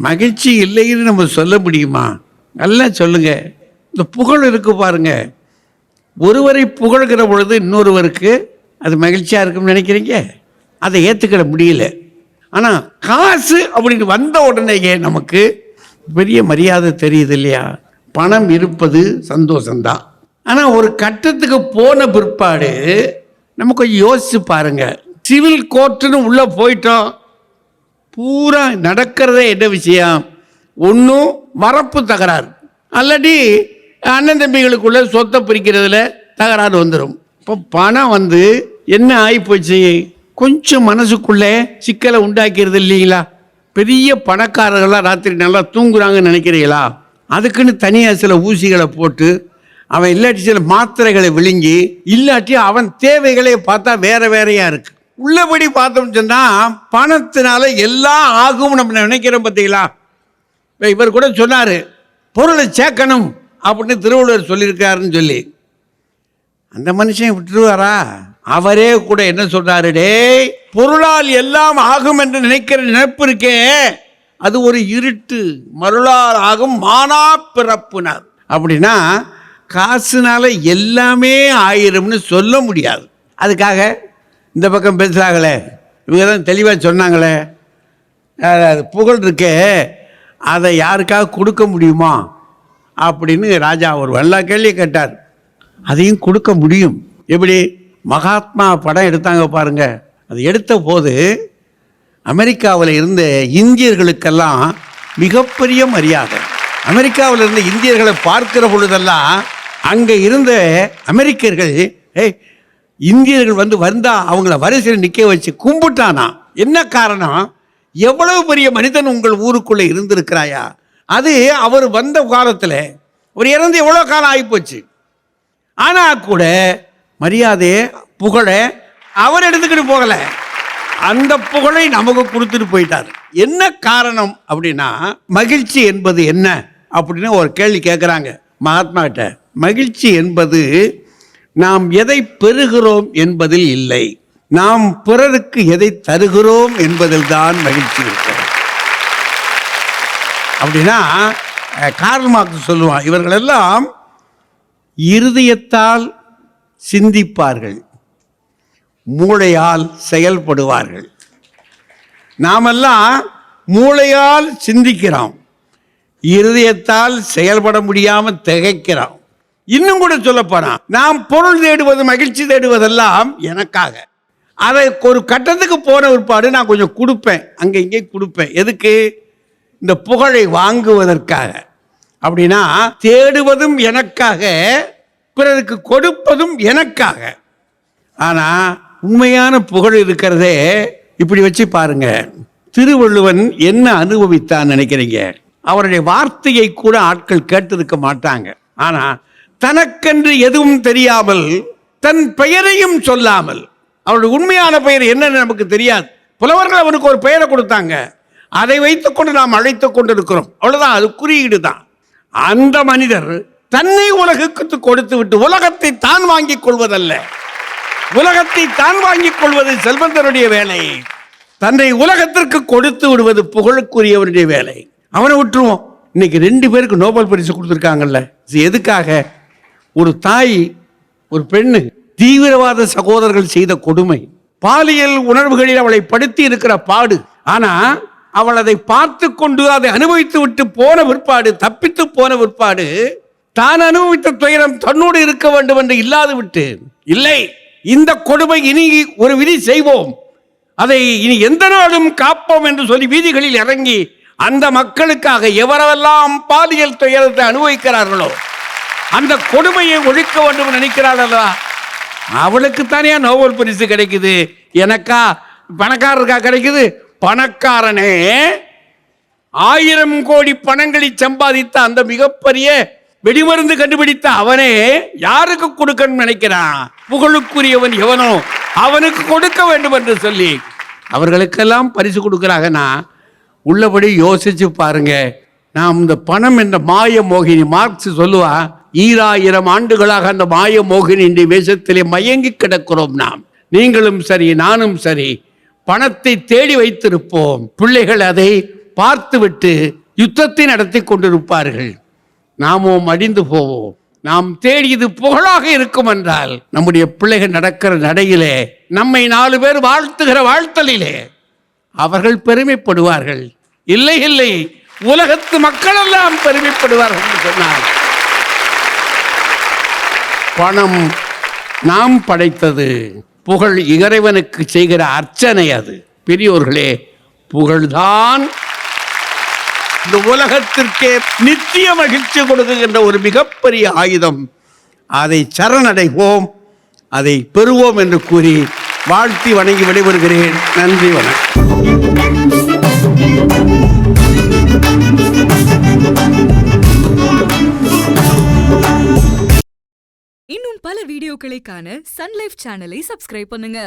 மகிழ்ச்சி இல்லைன்னு நம்ம சொல்ல முடியுமா? நல்லா சொல்லுங்க. இந்த புகழ் இருக்கு பாருங்க, ஒருவரை புகழ்கிற பொழுது இன்னொருவருக்கு அது மகிழ்ச்சியா இருக்கும்னு நினைக்கிறீங்க? அதை ஏற்றுக்கிட முடியல. ஆனால் காசு அப்படின்னு வந்த உடனேயே நமக்கு பெரிய மரியாதை தெரியுது இல்லையா? பணம் இருப்பது சந்தோஷம்தான். ஆனால் ஒரு கட்டத்துக்கு போன பிற்பாடு நம்ம கொஞ்சம் யோசிச்சு பாருங்க. சிவில் கோர்ட்டுன்னு உள்ளே போயிட்டோம், பூரா நடக்கிறதே என்ன விஷயம்? ஒன்றும் வரப்பு தகராறு, அல்லாட்டி அண்ணன் தம்பிகளுக்குள்ள சொத்தை பிரிக்கிறதுல தகராறு வந்துடும். இப்போ பணம் வந்து என்ன ஆகிப்போச்சு, கொஞ்சம் மனசுக்குள்ளே சிக்கலை உண்டாக்கிறது இல்லைங்களா? பெரிய பணக்காரர்கள்லாம் ராத்திரி நல்லா தூங்குறாங்கன்னு நினைக்கிறீங்களா? அதுக்குன்னு தனியாக சில ஊசிகளை போட்டு, அவன் இல்லாட்டி சில மாத்திரைகளை விழுங்கி, இல்லாட்டி அவன் தேவைகளை பார்த்தா வேற வேறையா இருக்கு. உள்ளபடி பார்த்தோம்னு சொன்னால் பணத்தினால எல்லாம் ஆகும் நம்ம நினைக்கிறோம். பார்த்தீங்களா? இவர் கூட சொன்னார், பொருளை சேர்க்கணும் அப்படின்னு திருவள்ளுவர் சொல்லியிருக்காருன்னு சொல்லி. அந்த மனுஷன் விட்டுருவாரா? அவரே கூட என்ன சொல்றாரு, டேய், பொருளால் எல்லாம் ஆகும் என்று நினைக்கிற நினைப்பு இருக்கே, அது ஒரு இருட்டு, மருளால் ஆகும் மானா பிறப்புனார். அப்படின்னா காசுனால எல்லாமே ஆயிரும்னு சொல்ல முடியாது. அதுக்காக இந்த பக்கம் பேசுகிறாங்களே, இவங்க தான் தெளிவாக சொன்னாங்களே, புகழ் இருக்கே அதை யாருக்காக கொடுக்க முடியுமா அப்படின்னு ராஜா ஒரு வெள்ளா கேள்வி கேட்டார். அதையும் கொடுக்க முடியும். எப்படி? மகாத்மா படம் எடுத்தாங்க பாருங்க. அது எடுத்த போது அமெரிக்காவில் இருந்த இந்தியர்களுக்கெல்லாம் மிகப்பெரிய மரியாதை. அமெரிக்காவில் இருந்த இந்தியர்களை பார்க்கிற பொழுதெல்லாம் அங்கே இருந்த அமெரிக்கர்கள், இந்தியர்கள் வந்தா அவங்கள வரிசையில் நிற்க வச்சு கும்பிட்டானா. என்ன காரணம்? எவ்வளவு பெரிய மனிதன் உங்கள் ஊருக்குள்ளே இருந்திருக்கிறாயா? அது அவர் வந்த காலத்தில் ஒரு இறந்து எவ்வளோ காலம் ஆகிப்போச்சு. ஆனால் கூட மரியாதையை புகழை அவர் எடுத்துக்கிட்டு போகலை, அந்த புகழை நமக்கு கொடுத்துட்டு போயிட்டார். என்ன காரணம் அப்படின்னா, மகிழ்ச்சி என்பது என்ன அப்படின்னு ஒரு கேள்வி கேட்குறாங்க மகாத்மா கிட்ட. மகிழ்ச்சி என்பது நாம் எதை பெறுகிறோம் என்பதில் இல்லை, நாம் பிறருக்கு எதை தருகிறோம் என்பதில் தான் மகிழ்ச்சி இருக்கிறது. அப்படின்னா கார்ல் மார்க்ஸ் சொல்லுவான், இவர்களெல்லாம் இருதயத்தால் சிந்திப்பார்கள், மூளையால் செயல்படுவார்கள். நாமெல்லாம் மூளையால் சிந்திக்கிறோம், இருதயத்தால் செயல்பட முடியாமல் திகைக்கிறோம். இன்னும் கூட சொல்ல போனா, நாம் பொருள் தேடுவது, மகிழ்ச்சி தேடுவதெல்லாம் எனக்காக, அதை ஒரு கட்டத்துக்கு போன பிற்பாடு நான் கொஞ்சம் கொடுப்பேன், அங்கே இங்கே கொடுப்பேன். எதுக்கு? இந்த புகழை வாங்குவதற்காக. அப்படின்னா தேடுவதும் எனக்காக, பிறருக்கு கொடுப்பதும் எனக்காக. ஆனால் உண்மையான புகழ் இருக்கிறதே இப்படி வச்சு பாருங்க. திருவள்ளுவன் என்ன அனுபவித்தான் நினைக்கிறீங்க? அவருடைய வார்த்தையை கூட ஆட்கள் கேட்டிருக்க மாட்டாங்க. ஆனால் தனக்கென்று எதுவும் தெரியாமல், தன் பெயரையும் சொல்லாமல், அவருடைய உண்மையான பெயர் என்னன்னு நமக்கு தெரியாது. புலவர்கள் அவனுக்கு ஒரு பெயரை கொடுத்தாங்க, அதை வைத்துக்கொண்டு நாம் அழைத்து கொண்டிருக்கிறோம். அவ்வளவுதான், அது குறியீடு தான். அந்த மனிதர் தன்னை உலகுக்கு கொடுத்து விட்டு உலகத்தை தான் வாங்கிக் கொள்வதல்ல, உலகத்தை தான் வாங்கிக் கொள்வது செல்வந்தனுடைய வேலை. தன்னை உலகத்திற்கு கொடுத்து விடுவது புகழுக்குரியவருடைய வேலை. அவனை விட்டுருவோம். இன்னைக்கு 2 பேருக்கு நோபல் பரிசு கொடுத்துருக்காங்கல்ல. எதுக்காக? ஒரு தாய், ஒரு பெண்ணு, தீவிரவாத சகோதரர்கள் செய்த கொடுமை, பாலியல் உணர்வுகளில் அவளை படுத்தி இருக்கிற பாடு. ஆனா அவள் அதை பார்த்து கொண்டு அதை அனுபவித்து விட்டு போன பிற்பாடு, தப்பித்து போன பிற்பாடு, தான் அனுபவித்த துயரம் தன்னோடு இருக்க வேண்டும் என்று இல்லாது விட்டு, இல்லை இந்த கொடுமை இனி ஒரு விதி செய்வோம், அதை இனி எந்த நாளும் காப்போம் என்று சொல்லி வீதிகளில் இறங்கி அந்த மக்களுக்காக எவரெல்லாம் பாலியல் துயரத்தை அனுபவிக்கிறார்களோ, அந்த கொடுமையை ஒழிக்க வேண்டும் நினைக்கிறார்களா, அவளுக்குத்தானே நோபல் பரிசு கிடைக்குது. எனக்கா, பணக்காரருக்கா கிடைக்குது? பணக்காரனே 1000 கோடி பணங்களை சம்பாதித்த அந்த மிகப்பெரிய வெடிமருந்து கண்டுபிடித்த அவனே யாருக்கு கொடுக்கணும் நினைக்கிறான்? புகழுக்குரியவன் எவனோ அவனுக்கு கொடுக்க வேண்டும் என்று சொல்லி அவர்களுக்கெல்லாம் பரிசு கொடுக்கிறாங்கன்னா, உள்ளபடி யோசிச்சு பாருங்க. நாம் இந்த பணம் என்ற மாய மோகினி, மார்க்ஸ் சொல்லுவா, 2000 ஆண்டுகளாக அந்த மாய மோகினி வேஷத்திலே மயங்கி கிடக்கிறோம். நாம், நீங்களும் சரி, நானும் சரி, பணத்தை தேடி வைத்திருப்போம். பிள்ளைகள் அதை பார்த்துவிட்டு யுத்தத்தை நடத்தி கொண்டிருப்பார்கள். நாமும் அடிந்து போவோம். நாம் தேடியது புகழாக இருக்கும் என்றால், நம்முடைய பிள்ளைகள் நடக்கிற நடையிலே, நம்மை 4 பேர் வாழ்த்துகிற வாழ்த்தலிலே அவர்கள் பெருமைப்படுவார்கள். இல்லை இல்லை, உலகத்து மக்கள் எல்லாம் பெருமைப்படுவார்கள் என்று சொன்னார். பணம் நாம் படைத்தது, புகழ் இறைவனுக்கு செய்கிற அர்ச்சனை. அது பெரியோர்களே, புகழ்தான் இந்த உலகத்திற்கே நித்திய மகிழ்ச்சி கொடுக்குகின்ற ஒரு மிகப்பெரிய ஆயுதம். அதை சரணடைவோம், அதை பெறுவோம் என்று கூறி வாழ்த்தி வணங்கி விடைபெறுகிறேன். நன்றி, வணக்கம். இன்னும் பல வீடியோக்களை காண சன் லைஃப் சேனலை சப்ஸ்கிரைப் பண்ணுங்க.